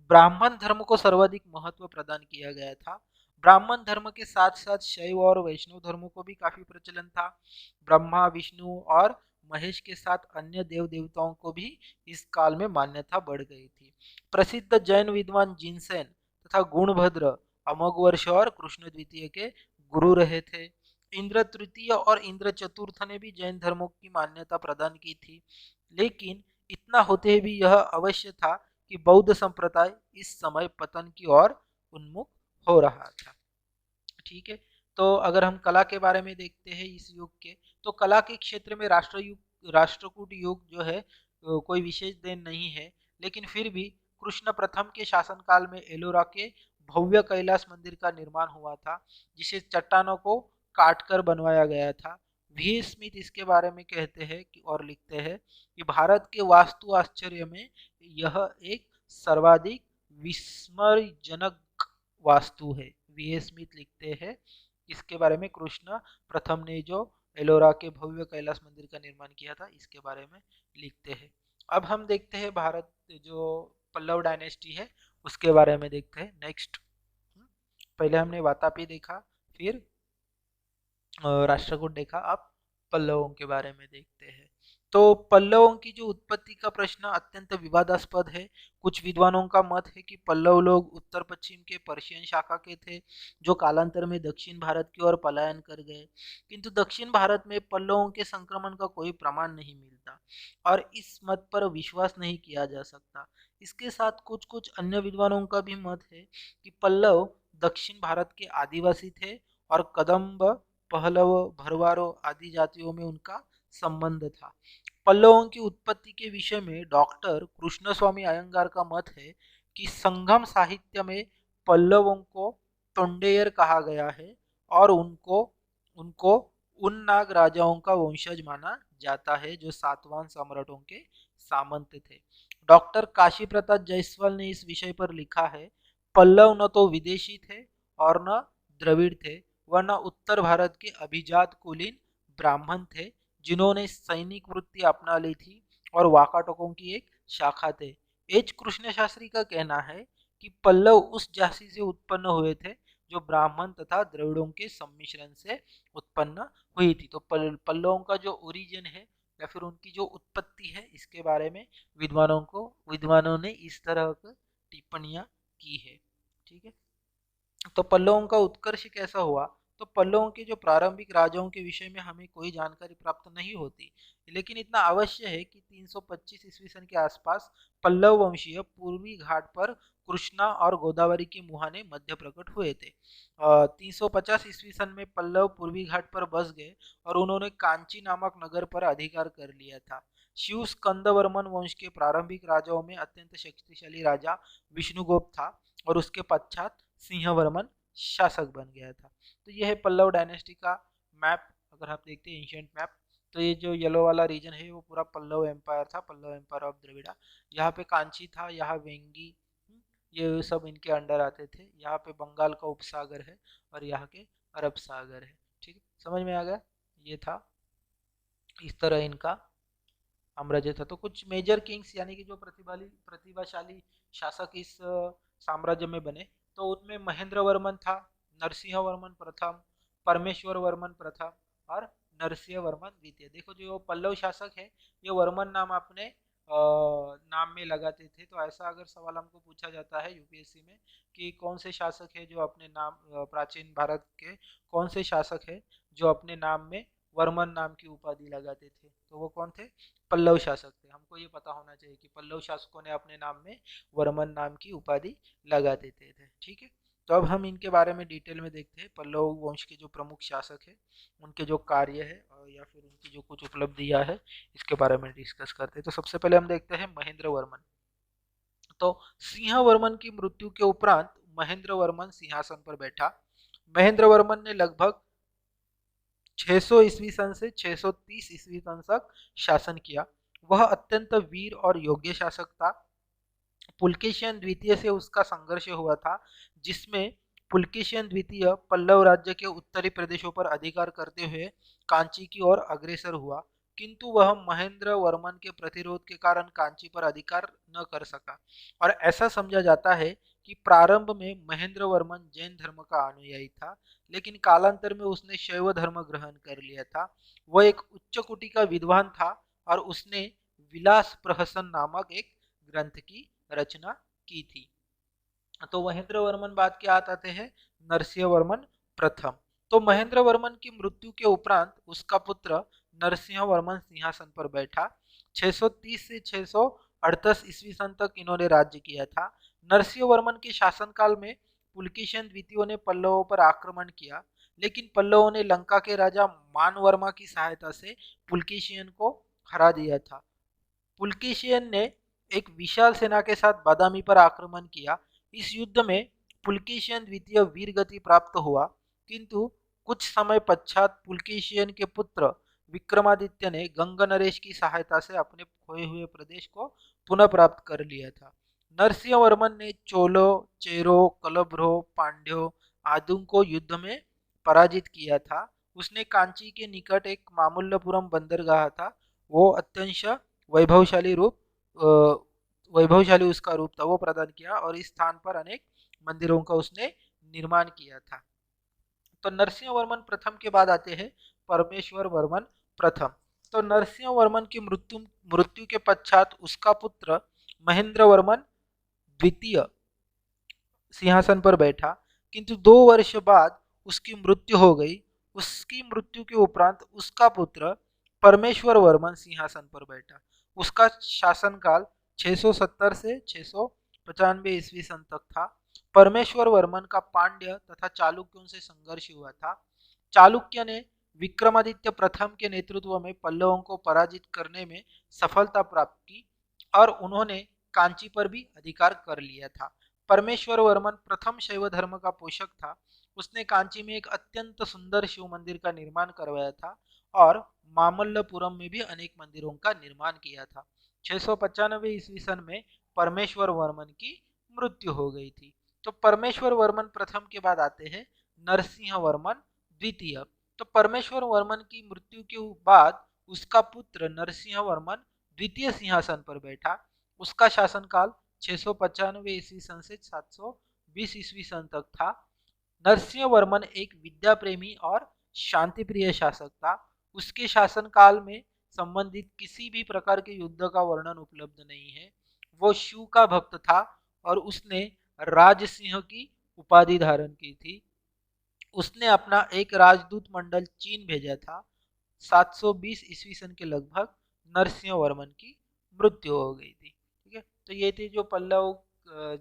ब्राह्मण धर्म को सर्वाधिक महत्व प्रदान किया गया था। ब्राह्मण धर्म के साथ साथ शैव और वैष्णव धर्मों को भी काफी प्रचलन था। ब्रह्मा, विष्णु और महेश के साथ अन्य देव देवताओं को भी इस काल में मान्यता बढ़ गई थी। प्रसिद्ध जैन विद्वान जिनसेन तथा गुणभद्र अमोघ वर्ष और कृष्ण द्वितीय के गुरु रहे थे। इंद्र तृतीय और इंद्र चतुर्थ ने भी जैन धर्मों की मान्यता प्रदान की थी, लेकिन इतना होते भी यह अवश्य था कि बौद्ध संप्रदाय इस समय पतन की ओर उन्मुख हो रहा था। ठीक है। तो अगर हम कला के बारे में देखते हैं इस युग के, तो कला के क्षेत्र में राष्ट्रकूट युग जो है कोई विशेष देन नहीं है, लेकिन फिर भी कृष्ण प्रथम के शासनकाल में एलोरा के भव्य कैलाश मंदिर का निर्माण हुआ था, जिसे चट्टानों को काटकर बनवाया गया था। वी स्मिथ इसके बारे में कहते हैं कि और लिखते हैं कि भारत के वास्तु आश्चर्य में यह एक सर्वाधिक विस्मयजनक वास्तु है। वी स्मिथ लिखते हैं इसके बारे में, कृष्ण प्रथम ने जो एलोरा के भव्य कैलाश मंदिर का निर्माण किया था इसके बारे में लिखते हैं। अब हम देखते हैं भारत जो पल्लव डायनेस्टी है उसके बारे में देखते हैं नेक्स्ट। पहले हमने वातापी देखा, फिर राष्ट्रकूट देखा, अब पल्लवों के बारे में देखते हैं। तो पल्लवों की जो उत्पत्ति का प्रश्न अत्यंत विवादास्पद है। कुछ विद्वानों का मत है कि पल्लव लोग उत्तर पश्चिम के पर्शियन शाखा के थे, जो कालांतर में दक्षिण भारत की ओर पलायन कर गए, किंतु दक्षिण भारत में पल्लवों के संक्रमण का कोई प्रमाण नहीं मिलता और इस मत पर विश्वास नहीं किया जा सकता। इसके साथ कुछ कुछ अन्य विद्वानों का भी मत है कि पल्लव दक्षिण भारत के आदिवासी थे और कदम्ब, पहलव, भरवारो आदि जातियों में उनका संबंध था। पल्लवों की उत्पत्ति के विषय में डॉक्टर कृष्णस्वामी अयंगार का मत है कि संगम साहित्य में पल्लवों को तोंडेयर कहा गया है और उनको उनको उन नाग राजाओं का वंशज माना जाता है जो सातवां सम्राटों के सामंत थे। डॉक्टर काशी प्रसाद जायसवाल ने इस विषय पर लिखा है, पल्लव न तो विदेशी थे और न द्रविड़ थे, वह न उत्तर भारत के अभिजात कुलीन ब्राह्मण थे जिन्होंने सैनिक वृत्ति अपना ली थी और वाकाटकों की एक शाखा थे। एच कृष्ण शास्त्री का कहना है कि पल्लव उस जाति से उत्पन्न हुए थे जो ब्राह्मण तथा द्रविड़ों के सम्मिश्रण से उत्पन्न हुई थी। तो पल्लवों का जो ओरिजिन है या फिर उनकी जो उत्पत्ति है इसके बारे में विद्वानों ने इस तरह की टिप्पणियां की है। ठीक है। तो पल्लवों का उत्कर्ष कैसा हुआ? तो पल्लवों के जो प्रारंभिक राजाओं के विषय में हमें कोई जानकारी प्राप्त नहीं होती, लेकिन इतना अवश्य है कि 325 ईस्वी सन के आसपास पल्लव वंशीय पूर्वी घाट पर कृष्णा और गोदावरी के मुहाने मध्य प्रकट हुए थे। 350 ईस्वी सन में पल्लव पूर्वी घाट पर बस गए और उन्होंने कांची नामक नगर पर अधिकार कर लिया था। शिव स्कंदवर्मन वंश के प्रारंभिक राजाओं में अत्यंत शक्तिशाली राजा विष्णुगुप्त था और उसके पश्चात सिंहवर्मन शासक बन गया था। तो यह है पल्लव डायनेस्टी का मैप। अगर आप देखते हैं एंशिएंट मैप, तो ये जो येलो वाला रीजन है वो पूरा पल्लव एम्पायर था, पल्लव एम्पायर ऑफ द्रविड़ा। यहाँ पे कांची था, यहाँ वेंगी, ये सब इनके अंडर आते थे। यहाँ पे बंगाल का उपसागर है और यहाँ के अरब सागर है। ठीक है, समझ में आ गया? ये था, इस तरह इनका साम्राज्य था। तो कुछ मेजर किंग्स यानी कि जो प्रतिभाशाली शासक इस साम्राज्य में बने, तो उनमें महेंद्र वर्मन था, नरसिंह वर्मन प्रथम, परमेश्वर वर्मन प्रथम और नरसिंह वर्मन द्वितीय। देखो जो पल्लव शासक है ये वर्मन नाम अपने नाम में लगाते थे। तो ऐसा अगर सवाल हमको पूछा जाता है यूपीएससी में कि कौन से शासक है जो अपने नाम प्राचीन भारत के कौन से शासक है जो अपने नाम में वर्मन नाम की उपाधि लगाते थे। तो वो कौन थे? पल्लव शासक थे। हमको ये पता होना चाहिए कि पल्लव शासकों ने अपने नाम में वर्मन नाम की उपाधि लगा देते थे। ठीक है, तो अब हम इनके बारे में डिटेल में देखते हैं। पल्लव वंश के जो प्रमुख शासक है, उनके जो कार्य है और या फिर उनकी जो कुछ उपलब्धियां है, इसके बारे में डिस्कस करते हैं। तो सबसे पहले हम देखते हैं महेंद्र वर्मन। तो सिंह वर्मन की मृत्यु के उपरांत महेंद्र वर्मन सिंहासन पर बैठा। महेंद्र वर्मन ने लगभग 600 ईस्वी सन से 630 ईस्वी सन तक शासन किया। वह अत्यंत वीर और योग्य शासक था। पुलकेशियन द्वितीय से उसका संघर्ष हुआ था, जिसमें पुलकेशियन द्वितीय पल्लव राज्य के उत्तरी प्रदेशों पर अधिकार करते हुए कांची की ओर अग्रसर हुआ, किंतु वह महेंद्र वर्मन के प्रतिरोध के कारण कांची पर अधिकार न कर सका। और ऐसा समझा जाता है कि प्रारंभ में महेंद्र वर्मन जैन धर्म का अनुयायी था, लेकिन कालांतर में उसने शैव धर्म ग्रहण कर लिया था। वह एक उच्च कोटि का विद्वान था और उसने विलास प्रहसन नामक एक ग्रंथ की रचना की थी। तो महेंद्र वर्मन बाद के आते हैं नरसिंह वर्मन प्रथम। तो महेंद्र वर्मन की मृत्यु के उपरांत उसका पुत्र नरसिंह वर्मन सिंहासन पर बैठा। 630 से 638 ईस्वी सन तक इन्होंने राज्य किया था। नरसिंह वर्मन के शासनकाल में पुलकेशिन द्वितीय ने पल्लवों पर आक्रमण किया, लेकिन पल्लवों ने लंका के राजा मानवर्मा की सहायता से पुलकेशियन को हरा दिया था। पुलकेशियन ने एक विशाल सेना के साथ बादामी पर आक्रमण किया। इस युद्ध में पुलकेशियन द्वितीय वीरगति प्राप्त हुआ, किंतु कुछ समय पश्चात पुलकेशियन के पुत्र विक्रमादित्य ने गंगा नरेश की सहायता से अपने खोए हुए प्रदेश को पुनः प्राप्त कर लिया था। नरसिंह वर्मन ने चोलो, चेरो, कलभ्रो, पांड्यों आदि को युद्ध में पराजित किया था। उसने कांची के निकट एक मामल्लपुरम बंदरगाह था, वो अत्यंत वैभवशाली रूप वैभवशाली उसका रूप था, वो प्रदान किया और इस स्थान पर अनेक मंदिरों का उसने निर्माण किया था। तो नरसिंह वर्मन प्रथम के बाद आते हैं परमेश्वर वर्मन प्रथम। तो नरसिंह वर्मन की मृत्यु के पश्चात उसका पुत्र महेंद्र वर्मन द्वितीय सिंहासन पर बैठा, किंतु 2 वर्ष बाद उसकी मृत्यु हो गई। उसकी मृत्यु के उपरांत उसका पुत्र परमेश्वर वर्मन सिंहासन पर बैठा। उसका शासनकाल 670 से 695 ईस्वी सन तक था। परमेश्वर वर्मन का पांड्य तथा चालुक्यों से संघर्ष हुआ था। चालुक्य ने विक्रमादित्य प्रथम के नेतृत्व में पल्लवों को पराजित करने में सफलता प्राप्त की और उन्होंने कांची पर भी अधिकार कर लिया था। परमेश्वर वर्मन प्रथम शैव धर्म का पोषक था। उसने कांची में एक अत्यंत सुंदर शिव मंदिर का निर्माण करवाया था और मामल्लपुरम में भी अनेक मंदिरों का निर्माण किया था। 695 ईस्वी सन में परमेश्वर वर्मन की मृत्यु हो गई थी। तो परमेश्वर वर्मन प्रथम के बाद आते हैं नरसिंह वर्मन द्वितीय। तो परमेश्वर वर्मन की मृत्यु के बाद उसका पुत्र नरसिंह वर्मन द्वितीय सिंहासन पर बैठा। उसका शासनकाल 695 ईस्वी सन से 720 ईस्वी सन तक था। नरसिंह वर्मन एक विद्या प्रेमी और शांति प्रिय शासक था। उसके शासनकाल में संबंधित किसी भी प्रकार के युद्ध का वर्णन उपलब्ध नहीं है। वो शिव का भक्त था और उसने राजसिंह की उपाधि धारण की थी। उसने अपना एक राजदूत मंडल चीन भेजा था। 720 ईस्वी सन के लगभग नरसिंह वर्मन की मृत्यु हो गई थी। ठीक है, तो ये थे जो पल्लव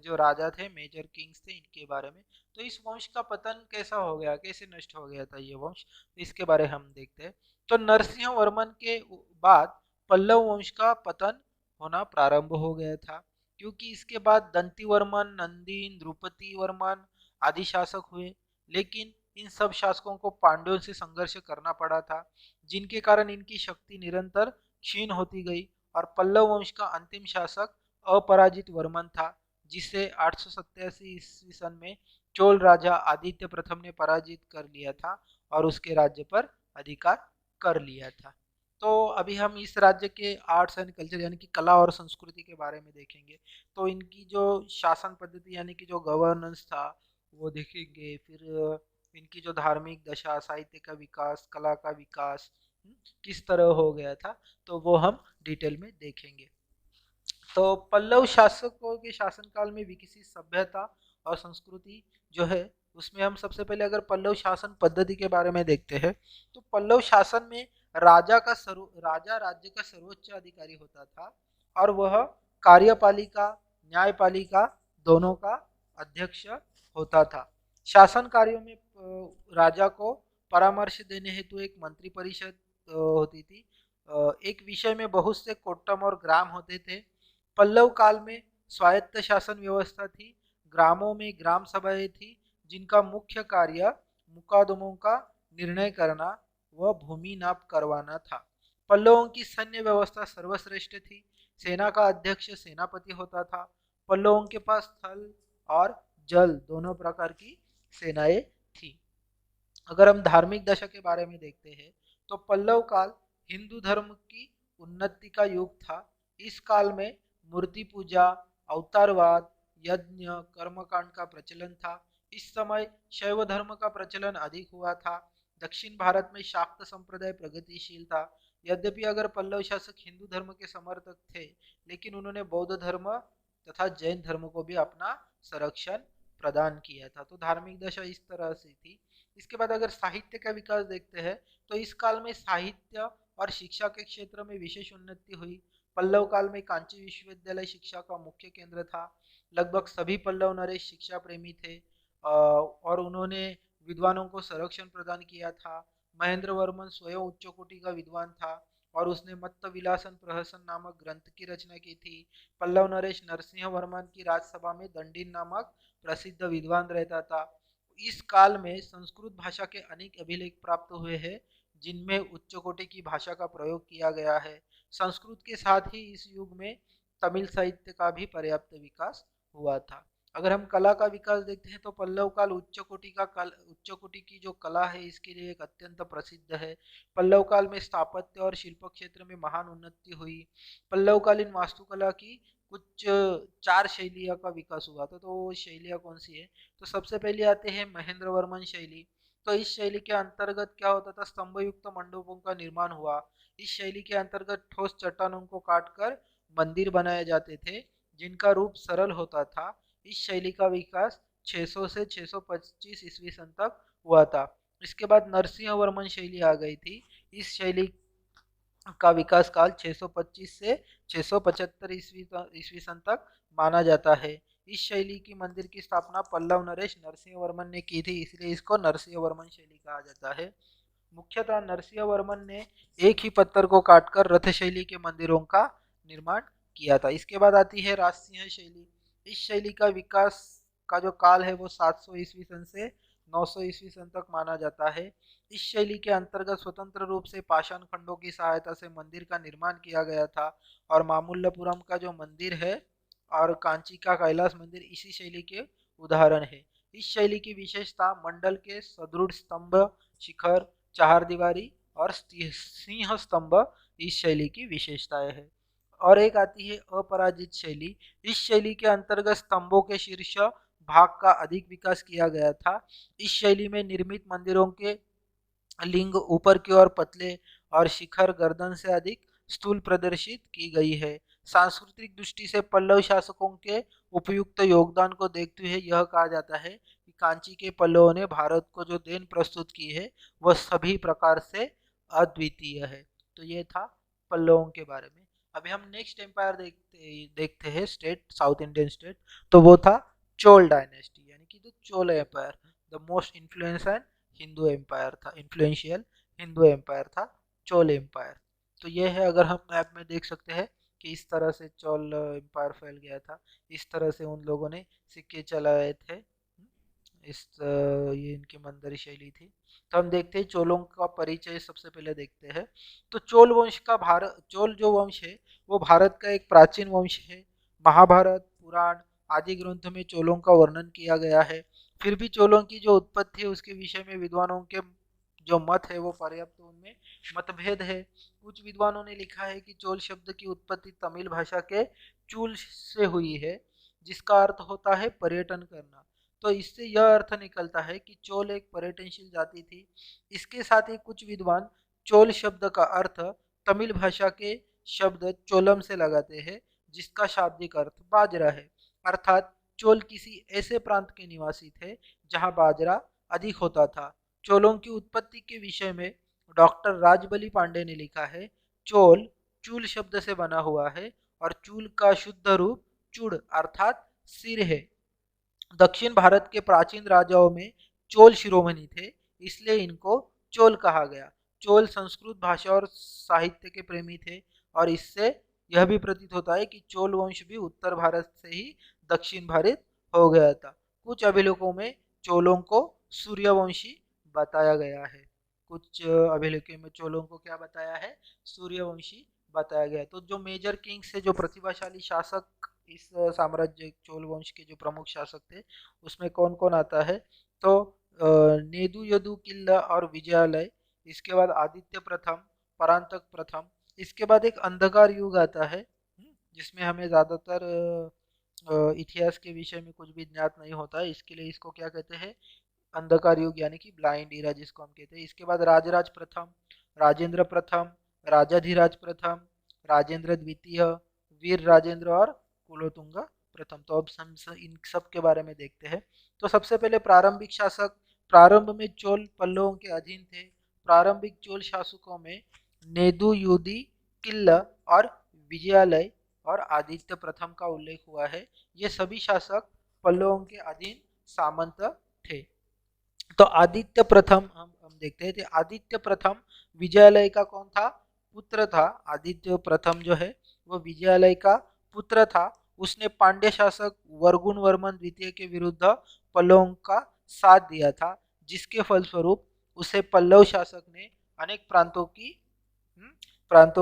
जो राजा थे, मेजर किंग्स थे, इनके बारे में। तो इस वंश का पतन कैसा हो गया, कैसे नष्ट हो गया था ये वंश, तो इसके बारे में हम देखते हैं। तो नरसिंह वर्मन के बाद पल्लव वंश का पतन होना प्रारंभ हो गया था, क्योंकि इसके बाद दंती वर्मन, नंदीन, द्रुपति वर्मन आदि शासक हुए, लेकिन इन सब शासकों को पांड्यों से संघर्ष करना पड़ा था, जिनके कारण इनकी शक्ति निरंतर क्षीण होती गई और पल्लव वंश का अंतिम शासक अपराजित वर्मन था, जिसे 887 ईस्वी सन में चोल राजा आदित्य प्रथम ने पराजित कर लिया था और उसके राज्य पर अधिकार कर लिया था। तो अभी हम इस राज्य के आर्ट्स एंड कल्चर यानी कि कला और संस्कृति के बारे में देखेंगे। तो इनकी जो शासन पद्धति यानी कि जो गवर्नेंस था वो देखेंगे, फिर इनकी जो धार्मिक दशा, साहित्य का विकास, कला का विकास किस तरह हो गया था, तो वो हम डिटेल में देखेंगे। तो पल्लव शासकों के शासनकाल में विकसित सभ्यता और संस्कृति जो है उसमें हम सबसे पहले अगर पल्लव शासन पद्धति के बारे में देखते हैं तो पल्लव शासन में राजा राज्य का सर्वोच्च अधिकारी होता था और वह कार्यपालिका न्यायपालिका दोनों का अध्यक्ष होता था। शासन कार्यों में राजा को परामर्श देने हेतु एक मंत्री परिषद होती थी। एक विषय में बहुत से कोट्टम और ग्राम होते थे। पल्लव काल में स्वायत्त शासन व्यवस्था थी। ग्रामों में ग्राम सभाएं थी जिनका मुख्य कार्य मुकदमों का निर्णय करना व भूमि नाप करवाना था। पल्लवों की सैन्य व्यवस्था सर्वश्रेष्ठ थी। सेना का अध्यक्ष सेनापति होता था। पल्लवों के पास थल और जल दोनों प्रकार की सेनाएं थी। अगर हम धार्मिक दशा के बारे में देखते हैं तो पल्लव काल हिंदू धर्म की उन्नति का युग था। इस काल में मूर्ति पूजा, अवतारवाद, यज्ञ, कर्मकांड का प्रचलन था। इस समय शैव धर्म का प्रचलन अधिक हुआ था। दक्षिण भारत में शाक्त संप्रदाय प्रगतिशील था। यद्यपि अगर पल्लव शासक हिंदू धर्म के समर्थक थे, लेकिन उन्होंने बौद्ध धर्म तथा जैन धर्म को भी अपना संरक्षण प्रदान किया था। तो धार्मिक दशा इस तरह से थी। इसके बाद अगर साहित्य का विकास देखते हैं तो इस काल में साहित्य और शिक्षा के क्षेत्र में विशेष उन्नति हुई। पल्लव काल में कांची विश्वविद्यालय शिक्षा का मुख्य केंद्र था। लगभग सभी पल्लव नरेश शिक्षा प्रेमी थे और उन्होंने विद्वानों को संरक्षण प्रदान किया था। महेंद्र वर्मन स्वयं उच्च कोटि का विद्वान था और उसने मत्त विलासन प्रहसन नामक ग्रंथ की रचना की थी। पल्लव नरेश नरसिंह वर्मन की राजसभा में दंडीन नामक प्रसिद्ध विद्वान रहता था। इस काल में संस्कृत भाषा के अनेक अभिलेख प्राप्त हुए हैं जिनमें उच्च कोटि की भाषा का प्रयोग किया गया है। संस्कृत के साथ ही इस युग में तमिल साहित्य का भी पर्याप्त विकास हुआ था। अगर हम कला का विकास देखते हैं तो पल्लव काल उच्च कोटि की जो कला है इसके लिए एक अत्यंत प्रसिद्ध है। पल्लव काल में स्थापत्य और शिल्प क्षेत्र में महान उन्नति हुई। पल्लव कालीन वास्तुकला की कुछ 4 शैलियों का विकास हुआ था। तो वो शैलियाँ कौन सी है? तो सबसे पहले आते हैं महेंद्र वर्मन शैली। तो इस शैली के अंतर्गत क्या होता था? स्तंभ युक्त मंडपों का निर्माण हुआ। इस शैली के अंतर्गत ठोस चट्टानों को काटकर मंदिर बनाए जाते थे जिनका रूप सरल होता था। इस शैली का विकास 600 से 625 ईस्वी सन तक हुआ था। इसके बाद नरसिंह वर्मन शैली आ गई थी। इस शैली का विकास काल 625 से 675 ईस्वी सन तक माना जाता है। इस शैली की मंदिर की स्थापना पल्लव नरेश नरसिंह वर्मन ने की थी, इसलिए इसको नरसिंह वर्मन शैली कहा जाता है। मुख्यतः नरसिंह वर्मन ने एक ही पत्थर को काटकर रथ शैली के मंदिरों का निर्माण किया था। इसके बाद आती है राजसिंह शैली। इस शैली का विकास का जो काल है वो 700 ईस्वी सन से 900 ईस्वी सन तक माना जाता है। इस शैली के अंतर्गत स्वतंत्र रूप से पाषाण खंडों की सहायता से मंदिर का निर्माण किया गया था और मामल्लपुरम का जो मंदिर है और कांची का कैलाश मंदिर इसी शैली के उदाहरण है। इस शैली की विशेषता मंडल के सदृढ़ स्तंभ, शिखर, चार दीवारी और सिंह स्तंभ इस शैली की विशेषताएं है। और एक आती है अपराजित शैली। इस शैली के अंतर्गत स्तंभों के शीर्ष भाग का अधिक विकास किया गया था। इस शैली में निर्मित मंदिरों के लिंग ऊपर की ओर पतले और शिखर गर्दन से अधिक स्थूल प्रदर्शित की गई है। सांस्कृतिक दृष्टि से पल्लव शासकों के उपयुक्त योगदान को देखते हुए यह कहा जाता है कि कांची के पल्लवों ने भारत को जो देन प्रस्तुत की है वह सभी प्रकार से अद्वितीय है। तो ये था पल्लवों के बारे में। अभी हम नेक्स्ट एम्पायर देखते हैं स्टेट, साउथ इंडियन स्टेट। तो वो था चोल डायनेस्टी, यानी कि the Chola empire, the most influence and Hindu empire था, इन्फ्लुएंशियल हिंदू एम्पायर था चोल एम्पायर। तो ये है, अगर हम मैप में देख सकते हैं कि इस तरह से चोल एम्पायर फैल गया था, इस तरह से उन लोगों ने सिक्के चलाए थे। ये इनकी मंदिर शैली थी। तो हम देखते हैं चोलों का परिचय सबसे पहले देखते हैं। तो चोल जो वंश है वो भारत का एक प्राचीन वंश है। महाभारत, पुराण आदि ग्रंथों में चोलों का वर्णन किया गया है। फिर भी चोलों की जो उत्पत्ति है उसके विषय में विद्वानों के जो मत है वो पर्याप्त उनमें मतभेद है। कुछ विद्वानों ने लिखा है कि चोल शब्द की उत्पत्ति तमिल भाषा के चूल से हुई है, जिसका अर्थ होता है पर्यटन करना। तो इससे यह अर्थ निकलता है कि चोल एक पर्यटनशील जाति थी। इसके साथ ही कुछ विद्वान चोल शब्द का अर्थ तमिल भाषा के शब्द चोलम से लगाते हैं, जिसका शाब्दिक अर्थ बाजरा है। अर्थात चोल किसी ऐसे प्रांत के निवासी थे जहां बाजरा अधिक होता था। चोलों की उत्पत्ति के विषय में डॉक्टर राजबली पांडे ने लिखा है, चोल चूल शब्द से बना हुआ है और चूल का शुद्ध रूप चूड़ अर्थात सिर है। दक्षिण भारत के प्राचीन राजाओं में चोल शिरोमणि थे, इसलिए इनको चोल कहा गया। चोल संस्कृत भाषा और साहित्य के प्रेमी थे और इससे यह भी प्रतीत होता है कि चोल वंश भी उत्तर भारत से ही दक्षिण भारत हो गया था। कुछ अभिलेखों में चोलों को सूर्यवंशी बताया गया है। कुछ अभिलेखों में चोलों को क्या बताया है? सूर्यवंशी बताया गया है। तो जो मेजर किंग्स है, जो प्रतिभाशाली शासक इस साम्राज्य चोल वंश के जो प्रमुख शासक थे, उसमें कौन कौन आता है? तो नेदु यदु किल्ला और विजयालय, इसके बाद आदित्य प्रथम, परांतक प्रथम, इसके बाद एक अंधकार युग आता है जिसमें हमें ज्यादातर इतिहास के विषय में कुछ भी ज्ञात नहीं होता है, इसके लिए इसको क्या कहते हैं? अंधकार युग यानी कि ब्लाइंड इरा जिसको हम कहते हैं। इसके बाद राजराज प्रथम, राजेंद्र प्रथम, राजाधिराज प्रथम, राजेंद्र द्वितीय, वीर राजेंद्र और कुलोतुंगा प्रथम। तो अब हम इन सब के बारे में देखते हैं। तो सबसे पहले प्रारंभिक शासक। प्रारंभ में चोल पल्लवों के अधीन थे। प्रारंभिक चोल शासकों में नेदु युदी किल्ल और विजयालय और आदित्य प्रथम का उल्लेख हुआ है। ये सभी शासक पल्लवों के अधीन सामंत थे। तो आदित्य प्रथम हम देखते हैं। आदित्य प्रथम विजयालय का कौन था? पुत्र था। आदित्य प्रथम जो है वो विजयालय का पुत्र था। उसने पांड्य शासक वर्गुण वर्मन द्वितीय के विरुद्ध पल्लवों का साथ दिया था, जिसके फलस्वरूप उसे पल्लव शासक ने अनेक प्रांतों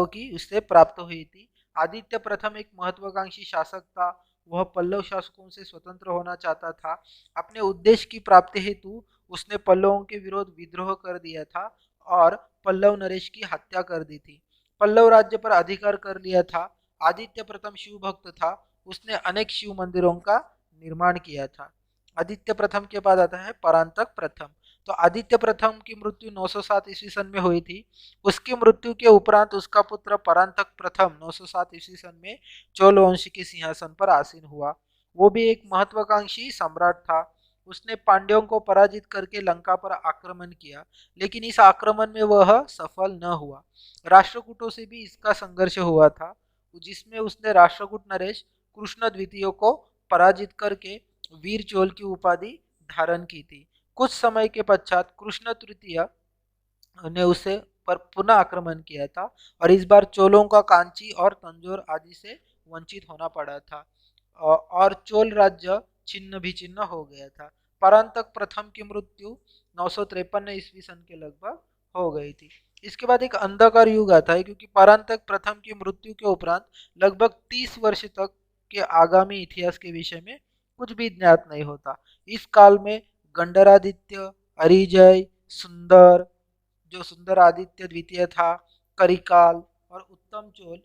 की उससे प्राप्त हुई थी। आदित्य प्रथम एक महत्वाकांक्षी शासक था। वह पल्लव शासकों से स्वतंत्र होना चाहता था। अपने उद्देश्य की प्राप्ति हेतु उसने पल्लवों के विरोध विद्रोह कर दिया था और पल्लव नरेश की हत्या कर दी थी। पल्लव राज्य पर अधिकार कर लिया था। आदित्य प्रथम शिव भक्त था। उसने अनेक शिव मंदिरों का निर्माण किया था। आदित्य प्रथम के बाद आता है परांतक प्रथम। तो आदित्य प्रथम की मृत्यु 907 ईस्वी सन में हुई थी। उसकी मृत्यु के उपरांत उसका पुत्र परांतक प्रथम 907 ईस्वी सन में चोल वंश के सिंहासन पर आसीन हुआ। वो भी एक महत्वाकांक्षी सम्राट था। उसने पांड्यों को पराजित करके लंका पर आक्रमण किया, लेकिन इस आक्रमण में वह सफल न हुआ। राष्ट्रकूटों से भी इसका संघर्ष हुआ था, जिसमें उसने राष्ट्रकूट नरेश कृष्ण द्वितीय को पराजित करके वीर चोल की उपाधि धारण की थी। कुछ समय के पश्चात कृष्ण तृतीय ने उसे पर पुनः आक्रमण किया था और इस बार चोलों का कांची और तंजौर आदि से वंचित होना पड़ा था और चोल राज्य छिन्न भी छिन्न हो गया था। परांतक प्रथम की मृत्यु 953 ईस्वी सन के लगभग हो गई थी। इसके बाद एक अंधकार युग आता है, क्योंकि परांतक प्रथम की मृत्यु के उपरांत लगभग 30 वर्ष तक के आगामी इतिहास के विषय में कुछ भी ज्ञात नहीं होता। इस काल में गंडरादित्य, अरिजय, सुंदर, जो सुंदर आदित्य द्वितीय था, करिकाल और उत्तम चोल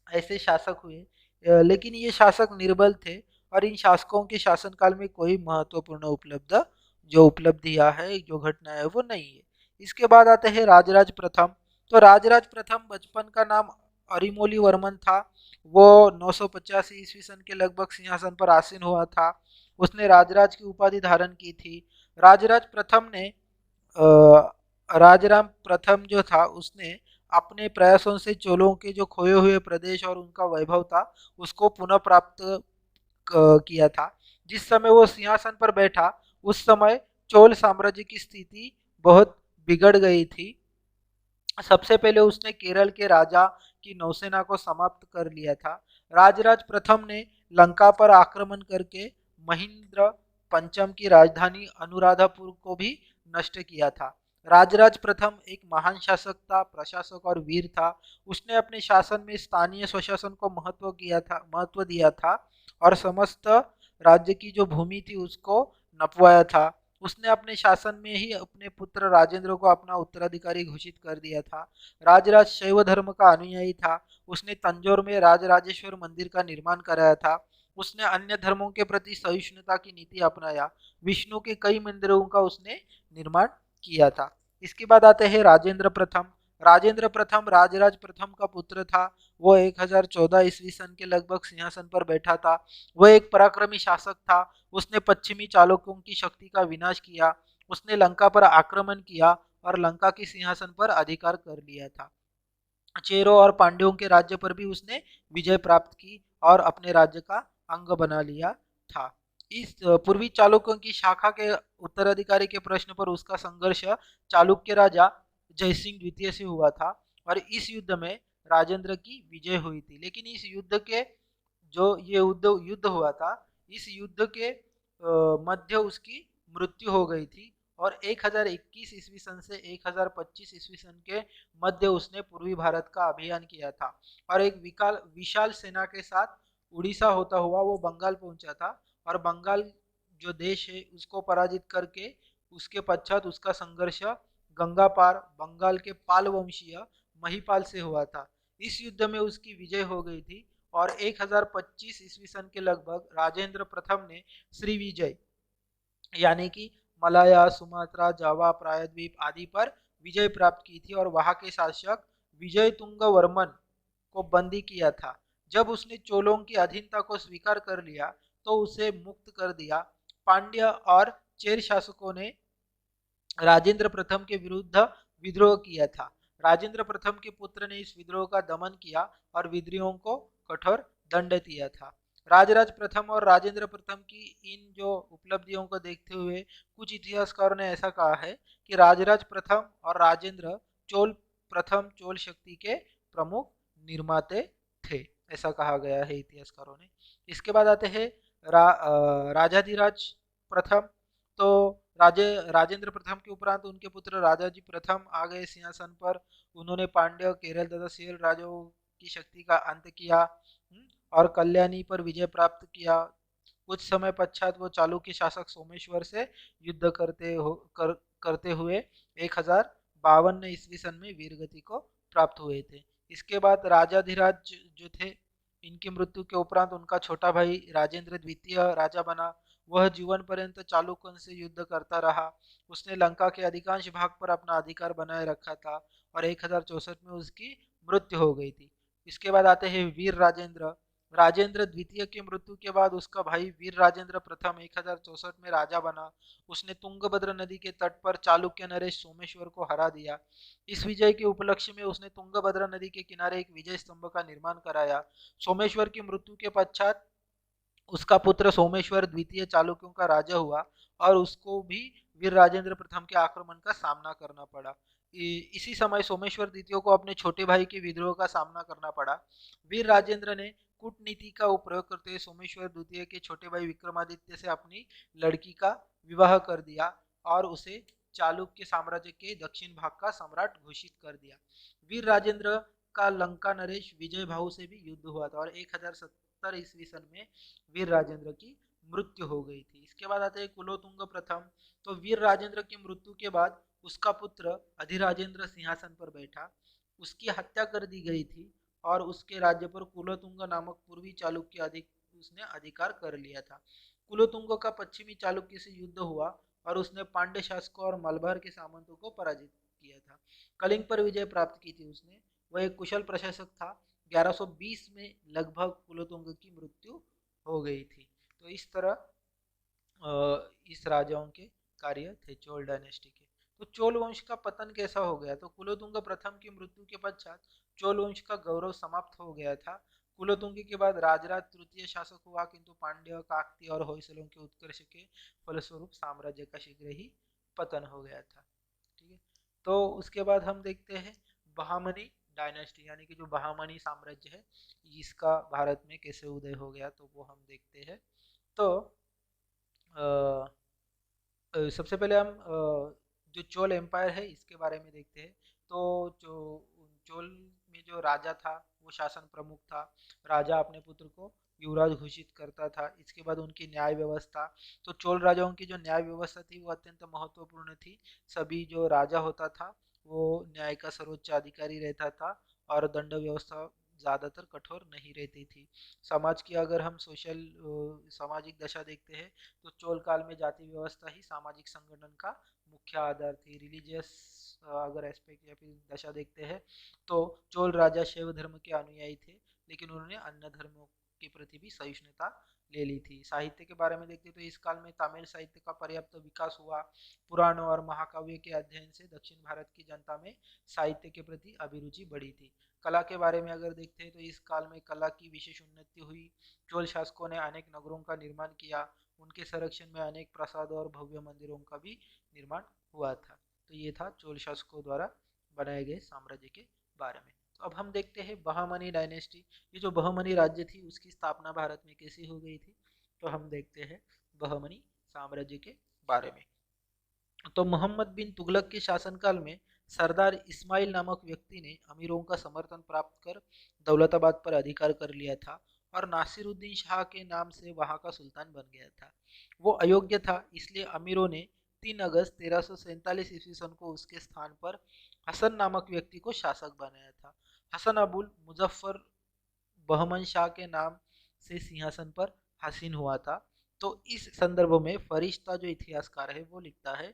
ऐसे शासक हुए, लेकिन ये शासक निर्बल थे और इन शासकों के शासनकाल में कोई महत्वपूर्ण उपलब्धियां है, जो घटना है वो नहीं है। इसके बाद आते हैं राजराज प्रथम। तो राजराज प्रथम बचपन का नाम अरिमोली वर्मन था। वो 985 ईस्वी सन के लगभग सिंहासन पर आसीन हुआ था। उसने राजराज की उपाधि धारण की थी। राजराज प्रथम ने राजराम प्रथम जो था उसने अपने प्रयासों से चोलों के जो खोए हुए प्रदेश और उनका वैभव था उसको पुनः प्राप्त किया था। जिस समय वो सिंहासन पर बैठा उस समय चोल साम्राज्य की स्थिति बहुत बिगड़ गई थी। सबसे पहले उसने केरल के राजा की नौसेना को समाप्त कर लिया था। राजराज प्रथम ने लंका पर आक्रमण करके महेंद्र पंचम की राजधानी अनुराधापुर को भी नष्ट किया था। राजराज प्रथम एक महान शासक था, प्रशासक और वीर था। उसने अपने शासन में स्थानीय स्वशासन को महत्व दिया था और समस्त राज्य की जो भूमि थी उसको नपवाया था। उसने अपने शासन में ही अपने पुत्र राजेंद्र को अपना उत्तराधिकारी घोषित कर दिया था। राजराज शैव धर्म का अनुयायी था। उसने तंजौर में राजराजेश्वर मंदिर का निर्माण कराया था। उसने अन्य धर्मों के प्रति सहिष्णुता की नीति अपनाया। विष्णु के कई मंदिरों का उसने निर्माण किया था। इसके बाद आते हैं राजेंद्र प्रथम। राजेंद्र प्रथम राजराज प्रथम का पुत्र था। वो 1014 ईस्वी सन के लगभग सिंहासन पर बैठा था। वह एक पराक्रमी शासक था। उसने पश्चिमी चालुक्यों की शक्ति का विनाश किया। उसने लंका पर आक्रमण किया और लंका के सिंहासन पर अधिकार कर लिया था। चेरों और पांड्यों के राज्य पर भी उसने विजय प्राप्त की और अपने राज्य का अंग बना लिया था। इस पूर्वी चालुक्यों की शाखा के उत्तराधिकारी के प्रश्न पर उसका संघर्ष चालुक्य राजा जयसिंह द्वितीय से हुआ था और इस युद्ध में राजेंद्र की विजय हुई थी। लेकिन इस युद्ध के जो ये युद्ध युद्ध हुआ था, इस युद्ध के मध्य उसकी मृत्यु हो गई थी और 1021 ईस्वी सन से 1025 ईस्वी सन के मध्य उसने पूर्वी भारत का अभियान किया था और एक विशाल सेना के साथ उड़ीसा होता हुआ वो बंगाल पहुंचा था और बंगाल जो देश है उसको पराजित करके उसके पश्चात उसका संघर्ष गंगा पार बंगाल के पाल वंशीय महिपाल से हुआ था। इस युद्ध में उसकी विजय हो गई थी और 1025 ईस्वी सन के लगभग राजेंद्र प्रथम ने श्री विजय यानी कि मलाया, सुमात्रा, जावा, प्रायद्वीप आदि पर विजय प्राप्त की थी और वहां के शासक विजय तुंग वर्मन को बंदी किया था। जब उसने चोलों की अधीनता को स्वीकार कर लिया तो उसे मुक्त कर दिया। पांड्य और चेर शासकों ने राजेंद्र प्रथम के विरुद्ध विद्रोह किया था। राजेंद्र प्रथम के पुत्र ने इस विद्रोह का दमन किया और विद्रोहियों को कठोर दंड दिया था। राजराज प्रथम और राजेंद्र प्रथम की इन जो उपलब्धियों को देखते हुए कुछ इतिहासकारों ने ऐसा कहा है कि राजराज प्रथम और राजेंद्र चोल प्रथम चोल शक्ति के प्रमुख निर्माते थे, ऐसा कहा गया है इतिहासकारों ने। इसके बाद आते हैं राजाधिराज प्रथम। तो राजेंद्र प्रथम के उपरांत उनके पुत्र राजाजी प्रथम आ गए सिंहासन पर। उन्होंने पांड्य, केरल तथा सेल राजाओं की शक्ति का अंत किया और कल्याणी पर विजय प्राप्त किया। कुछ समय पश्चात वो चालुक्य शासक सोमेश्वर से युद्ध करते हुए 1052 ईस्वी सन में वीरगति को प्राप्त हुए थे। इसके बाद राजाधिराज जो थे, इनकी मृत्यु के उपरांत उनका छोटा भाई राजेंद्र द्वितीय राजा बना। वह जीवन पर्यंत चालुक्यों से युद्ध करता रहा। उसने लंका के अधिकांश भाग पर अपना अधिकार बनाए रखा था और 1064 में उसकी मृत्यु हो गई थी। इसके बाद आते हैं वीर राजेंद्र। राजेंद्र द्वितीय की मृत्यु के बाद उसका भाई वीर राजेंद्र प्रथम 1064 में राजा बना। उसने तुंगभद्र नदी के तट पर चालुक्य नरेश सोमेश्वर को हरा दिया। इस विजय के उपलक्ष्य में उसने तुंगभद्रा नदी के किनारे एक विजय स्तंभ का निर्माण कराया। सोमेश्वर की मृत्यु के पश्चात उसका पुत्र सोमेश्वर द्वितीय चालुक्यों का राजा हुआ और उसको भी वीर राजेंद्र प्रथम के आक्रमण का सामना करना पड़ा। इसी समय सोमेश्वर द्वितीय को अपने छोटे भाई के विद्रोह का सामना करना पड़ा। वीर राजेंद्र ने कूटनीति का उपयोग करते हुए सोमेश्वर द्वितीय के छोटे भाई विक्रमादित्य से अपनी लड़की का विवाह कर दिया और उसे चालुक्य साम्राज्य के दक्षिण भाग का सम्राट घोषित कर दिया। वीर राजेंद्र का लंका नरेश विजय भाऊ से भी युद्ध हुआ था और 1070 ईस्वी सन में वीर राजेंद्र की मृत्यु हो गई थी। इसके बाद आते हैं कुलोतुंग प्रथम। तो वीर राजेंद्र की मृत्यु के बाद उसका पुत्र अधिराजेंद्र सिंहासन पर बैठा। उसकी हत्या कर दी गई थी और उसके राज्य पर कुलोतुंग नामक पूर्वी चालुक्य उसने अधिकार कर लिया था। कुलोतुंग का पश्चिमी चालुक्य से युद्ध हुआ और उसने पांड्य शासकों और मलबार के सामंतों को पराजित किया था। कलिंग पर विजय प्राप्त की थी उसने। वह एक कुशल प्रशासक था। 1120 में लगभग कुलोतुंग की मृत्यु हो गई थी। तो इस तरह इस राजाओं के कार्य थे चोल डायनेस्टी के। तो चोल वंश का पतन कैसा हो गया? तो कुलोतुंग प्रथम की मृत्यु के पश्चात चोल वंश का गौरव समाप्त हो गया था। कुलोतुंग के बाद राजराज तृतीय शासक हुआ, किंतु पांड्य, काकतीय और होयसलों के उत्कर्ष के फलस्वरूप साम्राज्य का शीघ्र ही पतन हो गया था। ठीक है, तो उसके बाद हम देखते हैं बहामनी डायनेस्टी, यानी कि जो बहामनी साम्राज्य है इसका भारत में कैसे उदय हो गया, तो वो हम देखते हैं। तो सबसे पहले हम जो चोल एम्पायर है इसके बारे में देखते हैं। तो जो चोल में जो राजा था वो शासन प्रमुख था। राजा अपने पुत्र को युवराज घोषित करता था। इसके बाद उनकी न्याय व्यवस्था। तो चोल राजाओं की जो न्याय व्यवस्था थी वो अत्यंत महत्वपूर्ण थी। सभी जो राजा होता था वो न्याय का सर्वोच्च अधिकारी रहता था और दंड व्यवस्था ज़्यादातर कठोर नहीं रहती थी। समाज की अगर हम सामाजिक दशा देखते हैं तो चोल काल में जाति व्यवस्था ही सामाजिक संगठन का मुख्य आधार थी। रिलीजियस अगर एस्पेक्ट या फिर दशा देखते हैं तो चोल राजा शैव धर्म के अनुयायी थे, लेकिन उन्होंने अन्य धर्मों के प्रति भी सहिष्णुता ले ली थी। साहित्य के बारे में देखते तो इस काल में तमिल साहित्य का पर्याप्त विकास हुआ। पुराणों और महाकाव्य के अध्ययन से दक्षिण भारत की जनता में साहित्य के प्रति अभिरुचि बढ़ी थी। कला के बारे में अगर देखते हैं तो इस काल में कला की विशेष उन्नति हुई। चोल शासकों ने अनेक नगरों का निर्माण किया। उनके संरक्षण में अनेक प्रासाद और भव्य मंदिरों का भी निर्माण हुआ था। तो ये था चोल शासकों द्वारा बनाए गए साम्राज्य के बारे में। तो अब हम देखते हैं बहमनी डायनेस्टी। ये जो बहमनी राज्य थी उसकी स्थापना भारत में कैसे हो गई थी, तो हम देखते हैं बहमनी साम्राज्य के बारे में। तो मोहम्मद बिन तुगलक के शासनकाल में सरदार इस्माइल नामक व्यक्ति ने अमीरों का समर्थन प्राप्त कर दौलताबाद पर अधिकार कर लिया था और नासिरुद्दीन शाह के नाम से वहां का सुल्तान बन गया था। वो अयोग्य था, इसलिए अमीरों ने 3 अगस्त 1347 ईस्वी सन को उसके स्थान पर हसन नामक व्यक्ति को शासक बनाया था। हसन अबुल मुजफ्फर बहमन शाह के नाम से सिंहासन पर हासिल हुआ था। तो इस संदर्भ में फरिश्ता जो इतिहासकार है वो लिखता है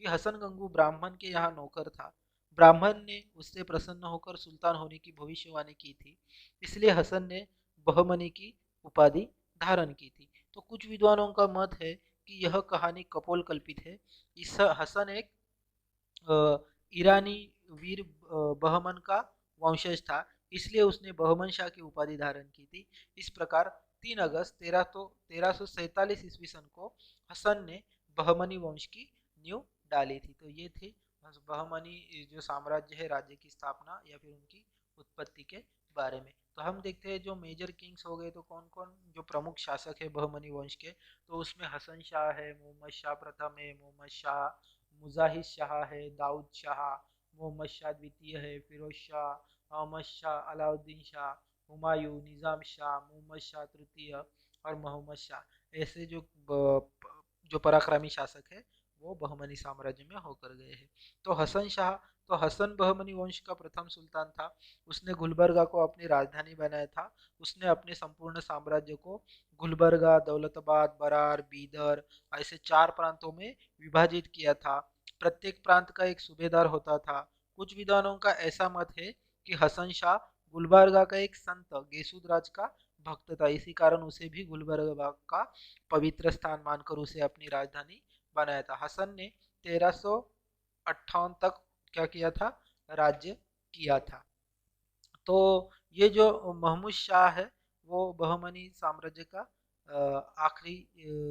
कि हसन गंगू ब्राह्मण के यहाँ नौकर था। ब्राह्मण ने उससे प्रसन्न होकर सुल्तान होने की भविष्यवाणी की थी, इसलिए हसन ने बहमनी की उपाधि धारण की थी। तो कुछ विद्वानों का मत है कि यह कहानी कपोल कल्पित है। इस हसन एक ईरानी वीर बहमन का वंशज था, इसलिए उसने बहमन शाह की उपाधि धारण की थी। इस प्रकार 3 अगस्त 1347 ईस्वी सन को हसन ने बहमनी वंश की नींव डाली थी। तो ये थे बहमनी जो साम्राज्य है, राज्य की स्थापना या फिर उनकी उत्पत्ति के बारे में। तो हम देखते हैं जो मेजर किंग्स हो गए, तो कौन कौन जो प्रमुख शासक है बहमनी वंश के, तो उसमें हसन शाह है, मोहम्मद शाह प्रथम है, मोहम्मद शाह, मुजाहिद शाह है, दाऊद शाह, मोहम्मद शाह द्वितीय है, फिरोज शाह, अहमद शाह, अलाउद्दीन शाह, हुमायूं, निज़ाम शाह, मोहम्मद शाह तृतीय और मोहम्मद शाह। ऐसे जो पराक्रमी शासक है वो बहमनी साम्राज्य में होकर गए हैं। तो हसन शाह, तो हसन बहमनी वंश का प्रथम सुल्तान था। उसने गुलबर्गा को अपनी राजधानी बनाया था। उसने अपने संपूर्ण साम्राज्य को गुलबर्गा, दौलताबाद, बरार, बीदर ऐसे 4 प्रांतों में विभाजित किया था। प्रत्येक प्रांत का एक सूबेदार होता था। कुछ विद्वानों का ऐसा मत है कि हसन शाह गुलबर्गा का एक संत गेसुदराज का भक्त था, इसी कारण उसे भी गुलबर्गा का पवित्र स्थान मानकर उसे अपनी राजधानी बनाया था। हसन ने 1358 तक क्या किया था, राज्य किया था। तो ये जो महमूद शाह है वो बहमनी साम्राज्य का आखिरी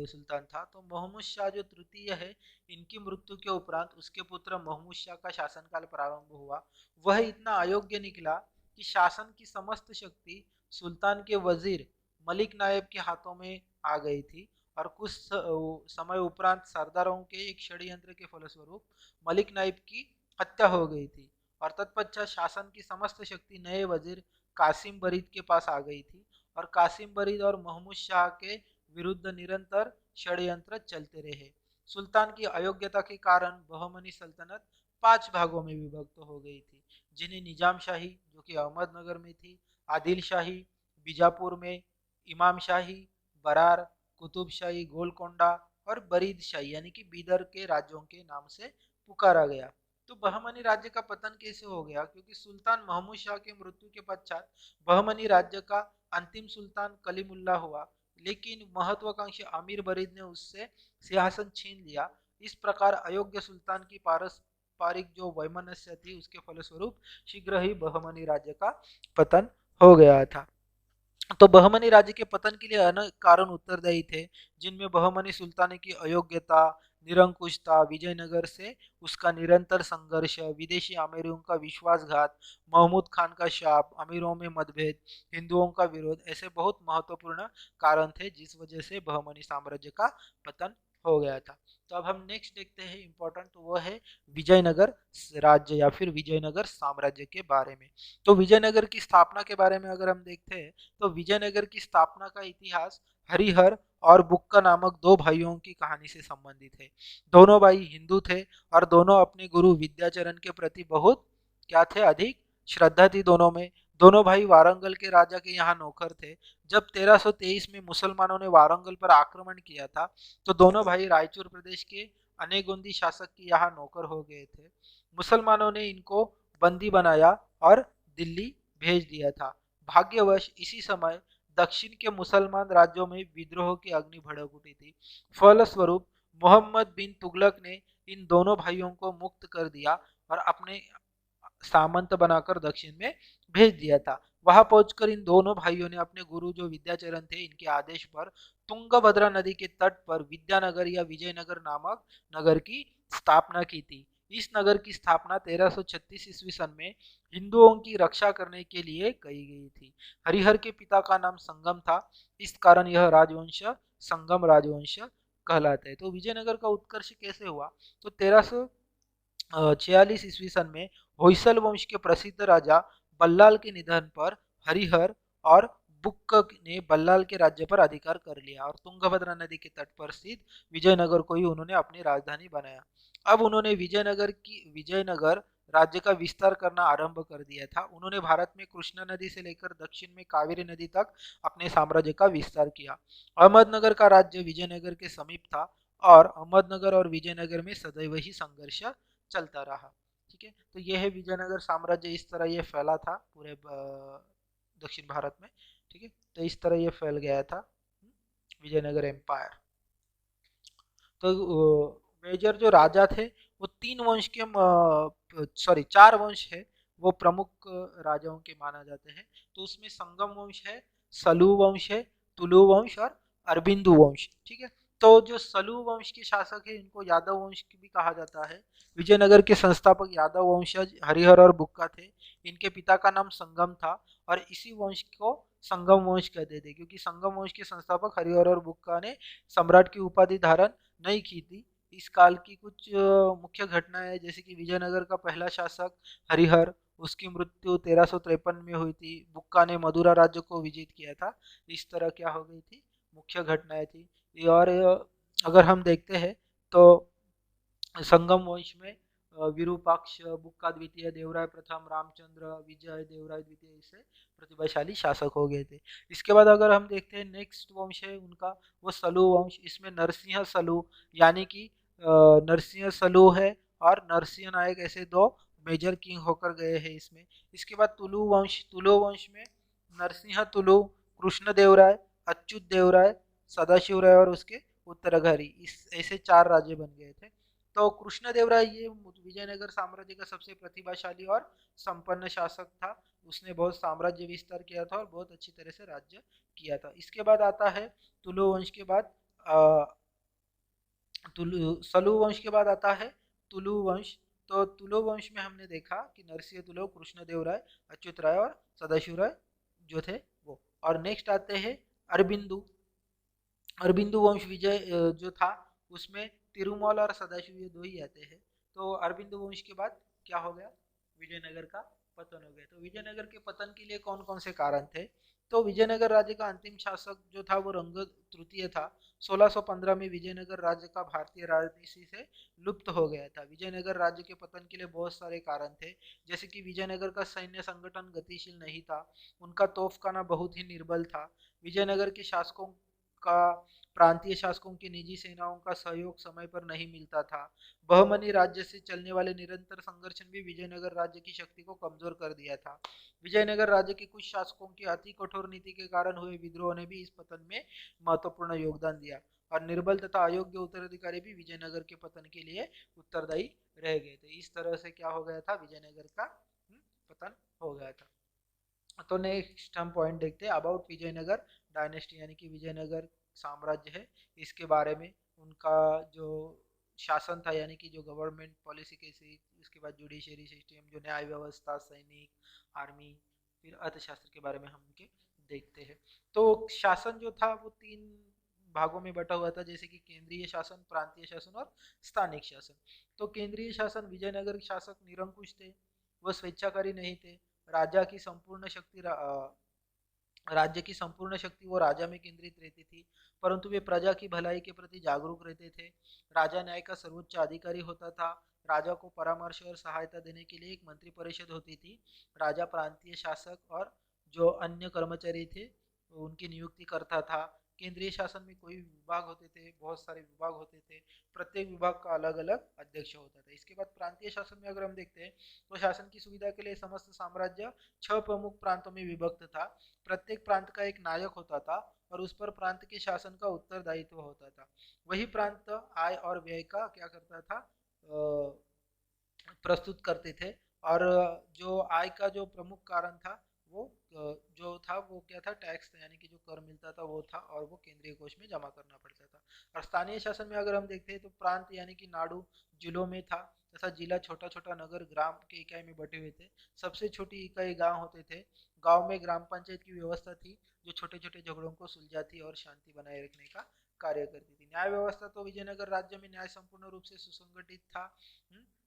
सुल्तान था। तो महमूद शाह जो तृतीय है, इनकी मृत्यु के उपरांत उसके पुत्र महमूद शाह का शासनकाल प्रारंभ हुआ। वह इतना अयोग्य निकला कि शासन की समस्त शक्ति सुल्तान के वजीर मलिक नायब के हाथों में आ गई थी और कुछ समय उपरांत सरदारों के एक षड्यंत्र के फलस्वरूप मलिक नायब की हत्या हो गई थी और तत्पश्चात शासन की समस्त शक्ति नए वजीर कासिम बरीद के पास आ गई थी और कासिम बरीद और महमूद शाह के विरुद्ध निरंतर षड्यंत्र चलते रहे। सुल्तान की अयोग्यता के कारण बहमनी सल्तनत 5 भागों में विभक्त हो गई थी, जिन्हें निजाम शाही जो कि अहमदनगर में थी, आदिल शाही बीजापुर में, इमाम शाही बरार, कुतुब शाही गोलकोंडा और बरीद शाही यानी कि बीदर के राज्यों के नाम से पुकारा गया। तो बहमनी राज्य का पतन कैसे हो गया, क्योंकि सुल्तान महमूद शाह की मृत्यु के पश्चात बहमनी राज्य का अंतिम सुल्तान कलीमुल्ला हुआ, लेकिन महत्वाकांक्षी अमीर बरीद ने उससे सिंहासन छीन लिया। इस प्रकार अयोग्य सुल्तान की पारस्परिक जो वैमनस्य थी उसके फलस्वरूप शीघ्र ही बहमनी राज्य का पतन हो गया था। तो बहमनी राज्य के पतन के लिए अनेक कारण उत्तरदायी थे, जिनमें बहमनी सुल्तान की अयोग्यता, निरंकुशता, विजयनगर से उसका निरंतर संघर्ष, विदेशी अमीरों का विश्वासघात, महमूद खान का शाप, अमीरों में मतभेद, हिंदुओं का विरोध, ऐसे बहुत महत्वपूर्ण कारण थे जिस वजह से बहमनी साम्राज्य का पतन हो गया था। तो अब हम नेक्स्ट देखते हैं इम्पोर्टेंट, तो वो है विजयनगर राज्य या फिर विजयनगर साम्राज्य के बारे में। तो विजयनगर की स्थापना के बारे में अगर हम देखते हैं तो विजयनगर की स्थापना का इतिहास हरिहर और बुक्का नामक 2 भाइयों की कहानी से संबंधित है। दोनों भाई हिंदू थे और दोनों अपने गुरु विद्याचरण के प्रति बहुत क्या थे, अधिक श्रद्धा थी दोनों में। दोनों भाई वारंगल के राजा के यहाँ नौकर थे। जब 1323 में मुसलमानों ने वारंगल पर आक्रमण किया था तो दोनों भाई रायचूर प्रदेश के अनेगोंदी शासक के यहाँ नौकर हो गए थे। मुसलमानों ने इनको बंदी बनाया और दिल्ली भेज दिया था। भाग्यवश इसी समय दक्षिण के मुसलमान राज्यों में विद्रोह की अग्नि भड़क उठी थी। फलस्वरूप मोहम्मद बिन तुगलक ने इन दोनों भाइयों को मुक्त कर दिया और अपने सामंत बनाकर दक्षिण में भेज दिया था। वहां पहुंचकर इन दोनों भाइयों ने अपने गुरु जो विद्याचरण थे इनके आदेश पर तुंगभद्रा नदी के तट पर विद्यानगर या विजयनगर नामक नगर की स्थापना की थी। इस नगर की स्थापना 1336 ईस्वी सन में हिंदुओं की रक्षा करने के लिए की गई थी। हरिहर के पिता का नाम संगम था, इस कारण यह राजवंश संगम राजवंश कहलाता है। तो विजयनगर का उत्कर्ष कैसे हुआ? तो 1346 ईस्वी सन में होयसल वंश के प्रसिद्ध राजा बल्लाल के निधन पर हरिहर और बुक्क ने बल्लाल के राज्य पर अधिकार कर लिया और तुंगभद्रा नदी के तट पर स्थित विजयनगर को ही उन्होंने अपनी राजधानी बनाया। अब उन्होंने विजयनगर राज्य का विस्तार करना आरंभ कर दिया था। उन्होंने भारत में कृष्णा नदी से लेकर दक्षिण में कावेरी नदी तक अपने साम्राज्य का विस्तार किया। अहमदनगर का राज्य विजयनगर के समीप था और अहमदनगर और विजयनगर में सदैव ही संघर्ष चलता रहा। ठीक है, तो यह है विजयनगर साम्राज्य। इस तरह ये फैला था पूरे दक्षिण भारत में। ठीक है, तो इस तरह ये फैल गया था विजयनगर एम्पायर। तो मेजर जो राजा थे वो तीन वंश के सॉरी 4 वंश है वो प्रमुख राजाओं के माना जाते हैं। तो उसमें संगम वंश है, सलू वंश है, तुलु वंश और अरबिंदु वंश। ठीक है, तो जो सलू वंश के शासक है इनको यादव वंश भी कहा जाता है। विजयनगर के संस्थापक यादव वंशज हरिहर और बुक्का थे। इनके पिता का नाम संगम था और इसी वंश को संगम वंश कहते थे क्योंकि संगम वंश के संस्थापक हरिहर और बुक्का ने सम्राट की उपाधि धारण नहीं की थी। इस काल की कुछ मुख्य घटनाएं जैसे कि विजयनगर का पहला शासक हरिहर, उसकी मृत्यु 1353 में हुई थी। बुक्का ने मदुरा राज्य को विजित किया था। इस तरह क्या हो गई थी, मुख्य घटनाएं थी। और अगर हम देखते हैं तो संगम वंश में विरूपाक्ष, बुक्का द्वितीय, देवराय प्रथम, रामचंद्र, विजय, देवराय द्वितीय इससे प्रतिभाशाली शासक हो गए थे। इसके बाद अगर हम देखते हैं नेक्स्ट वंश है उनका वो सलू वंश। इसमें नरसिंह सलू यानी कि नरसिंह सलू है और नरसिंह नायक ऐसे दो मेजर किंग होकर गए हैं इसमें। इसके बाद तुलु वंश में नरसिंह तुलु, कृष्ण देवराय, अच्युत देवराय, सदाशिव राय और उसके उत्तराधिकारी, इस ऐसे 4 राज्य बन गए थे। तो कृष्णदेवराय ये विजयनगर साम्राज्य का सबसे प्रतिभाशाली और संपन्न शासक था। उसने बहुत साम्राज्य विस्तार किया था और बहुत अच्छी तरह से राज्य किया था। इसके बाद आता है तुलु वंश के बाद सलू वंश के बाद आता है तुलु वंश। तो तुलु वंश में हमने देखा कि नरसिंह तुलु, कृष्णदेव राय, अच्युत राय और सदाशिव राय जो थे वो। और नेक्स्ट आते हैं अरबिंदु। अरबिंदु वंश विजय जो था उसमें तिरुमल और सदाशिव ये 2 ही आते हैं। तो अरबिंदु वंश के बाद क्या हो गया, विजयनगर का पतन हो गया। तो विजयनगर के पतन के लिए कौन कौन से कारण थे? तो विजयनगर राज्य का अंतिम शासक जो था वो रंग तृतीय था। 1615 में विजयनगर राज्य का भारतीय राजनीति से लुप्त हो गया था। विजयनगर राज्य के पतन के लिए बहुत सारे कारण थे, जैसे कि विजयनगर का सैन्य संगठन गतिशील नहीं था, उनका तोफखाना बहुत ही निर्बल था, विजयनगर के शासकों का प्रांतीय शासकों की निजी सेनाओं का सहयोग समय पर नहीं मिलता था। बहमनी राज्य से चलने वाले निरंतर संघर्ष भी विजयनगर राज्य की शक्ति को कमजोर कर दिया था। विजयनगर राज्य के कुछ शासकों की अति कठोर नीति के कारण हुए विद्रोह ने भी इस पतन में महत्वपूर्ण योगदान दिया और निर्बल तथा अयोग्य उत्तराधिकारी भी विजयनगर के पतन के लिए उत्तरदायी रह गए थे। इस तरह से क्या हो गया था, विजयनगर का पतन हो गया था। तो नेक्स्ट हम पॉइंट देखते हैं अबाउट विजयनगर डायनेस्टी यानी कि विजयनगर साम्राज्य है, इसके बारे में। उनका जो शासन था यानी कि जो गवर्नमेंट पॉलिसी कैसी, उसके बाद जुडिशियरी सिस्टम, जो न्याय व्यवस्था, सैनिक, आर्मी, फिर अर्थशास्त्र के बारे में हम उनके देखते हैं। तो शासन जो था वो 3 भागों में बटा हुआ था, जैसे कि केंद्रीय शासन, प्रांतीय शासन और स्थानिक शासन। तो केंद्रीय शासन, विजयनगर शासक निरंकुश थे, वह स्वेच्छाकारी नहीं थे। राजा की संपूर्ण शक्ति राज्य की संपूर्ण शक्ति वो राजा में केंद्रित रहती थी, परंतु वे प्रजा की भलाई के प्रति जागरूक रहते थे। राजा न्याय का सर्वोच्च अधिकारी होता था। राजा को परामर्श और सहायता देने के लिए एक मंत्री परिषद होती थी। राजा प्रांतीय शासक और जो अन्य कर्मचारी थे उनकी नियुक्ति करता था। केंद्रीय शासन में कोई विभाग होते थे, बहुत सारे विभाग होते थे, प्रत्येक विभाग का अलग अलग अध्यक्ष होता था। इसके बाद प्रांतीय शासन में अगर हम देखते हैं तो शासन की सुविधा के लिए समस्त साम्राज्य 6 प्रमुख प्रांतों में विभक्त था। प्रत्येक प्रांत का एक नायक होता था और उस पर प्रांत के शासन का उत्तरदायित्व होता था। वही प्रांत आय और व्यय का क्या करता था, प्रस्तुत करते थे। और जो आय का जो प्रमुख कारण था वो जो था वो क्या था, टैक्स था, यानी कि जो कर मिलता था वो था, और वो केंद्रीय कोष में जमा करना पड़ता था। और स्थानीय शासन में अगर हम देखते हैं तो प्रांत यानी कि नाडु जिलों में था, तथा जिला छोटा छोटा नगर ग्राम के इकाई में बटे हुए थे। सबसे छोटी इकाई गांव होते थे। गांव में ग्राम पंचायत की व्यवस्था थी जो छोटे छोटे झगड़ों को सुलझाती और शांति बनाए रखने का कार्य करती थी। न्याय व्यवस्था तो विजयनगर राज्य में न्याय संपूर्ण रूप से सुसंगठित था।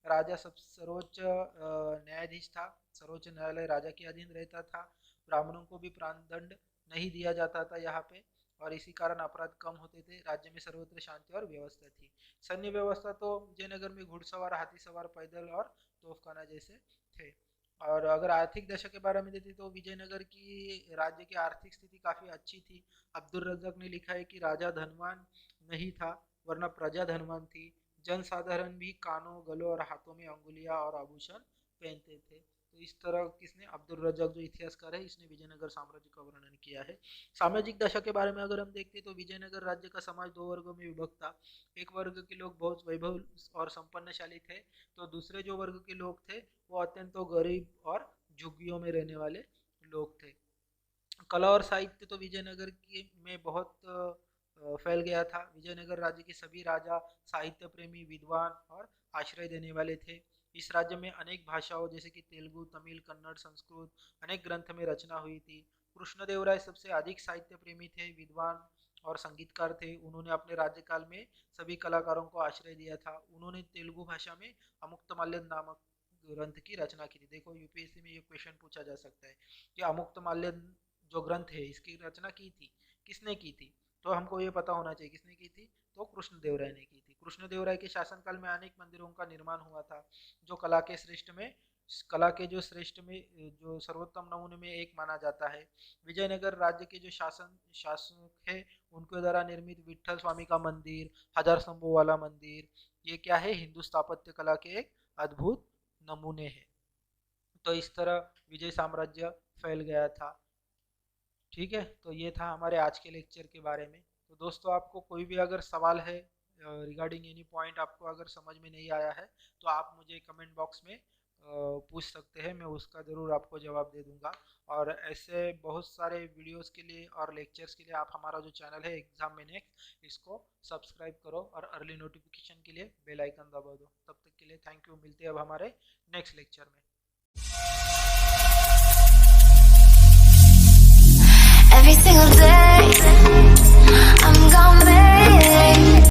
राजा सब सर्वोच्च न्यायाधीश था। सर्वोच्च न्यायालय राजा के अधीन रहता था। ब्राह्मणों को भी प्राण दंड नहीं दिया जाता था यहाँ पे, और इसी कारण अपराध कम होते थे। राज्य में सर्वत्र शांति और व्यवस्था थी। सैन्य व्यवस्था तो विजयनगर में घुड़सवार, हाथी सवार, पैदल और तोफखाना जैसे थे। और अगर आर्थिक दशा के बारे में देखें तो विजयनगर की राज्य की आर्थिक स्थिति काफी अच्छी थी। अब्दुल रज्जाक ने लिखा है कि राजा धनवान नहीं था वरना प्रजा धनवान थी। जनसाधारण भी कानों, गलों और हाथों में अंगुलियां और आभूषण पहनते थे। तो इस तरह किसने, अब्दुल रज्जाक जो इतिहासकार है, इसने विजयनगर साम्राज्य का वर्णन किया है। सामाजिक दशा के बारे में अगर हम देखते हैं तो विजयनगर राज्य का समाज 2 वर्गों में विभक्त था। एक वर्ग के लोग बहुत वैभव और संपन्नशाली थे, तो दूसरे जो वर्ग के लोग थे वो अत्यंत गरीब और झुग्गियों में रहने वाले लोग थे। कला और साहित्य तो विजयनगर की में बहुत फैल गया था। विजयनगर राज्य के सभी राजा साहित्य प्रेमी, विद्वान और आश्रय देने वाले थे। इस राज्य में अनेक भाषाओं जैसे कि तेलुगु, तमिल, कन्नड़, संस्कृत अनेक ग्रंथ में रचना हुई थी। कृष्णदेवराय सबसे अधिक साहित्य प्रेमी थे, विद्वान और संगीतकार थे। उन्होंने अपने राज्यकाल में सभी कलाकारों को आश्रय दिया था। उन्होंने तेलुगु भाषा में अमुक्तमाल्यद नामक ग्रंथ की रचना की थी। देखो यूपीएससी में ये क्वेश्चन पूछा जा सकता है कि अमुक्तमाल्यद जो ग्रंथ है इसकी रचना की थी, किसने की थी, तो हमको ये पता होना चाहिए किसने की थी, तो कृष्णदेवराय ने की थी। कृष्णदेवराय के शासनकाल में अनेक मंदिरों का निर्माण हुआ था जो कला के श्रेष्ठ में जो सर्वोत्तम नमूने में एक माना जाता है। विजयनगर राज्य के जो शासक है उनके द्वारा निर्मित विठल स्वामी का मंदिर, 1000 स्तंभों वाला मंदिर, ये क्या है, हिंदू स्थापत्य कला के एक अद्भुत नमूने हैं। तो इस तरह विजय साम्राज्य फैल गया था। ठीक है, तो ये था हमारे आज के लेक्चर के बारे में। तो दोस्तों आपको कोई भी अगर सवाल है रिगार्डिंग एनी पॉइंट, आपको अगर समझ में नहीं आया है तो आप मुझे कमेंट बॉक्स में पूछ सकते हैं, मैं उसका ज़रूर आपको जवाब दे दूंगा। और ऐसे बहुत सारे वीडियोस के लिए और लेक्चर्स के लिए आप हमारा जो चैनल है एग्जाम में नेक्स्ट, इसको सब्सक्राइब करो और अर्ली नोटिफिकेशन के लिए बेल आइकन दबा दो। तब तक के लिए थैंक यू, मिलते हैं अब हमारे नेक्स्ट लेक्चर में। Every single day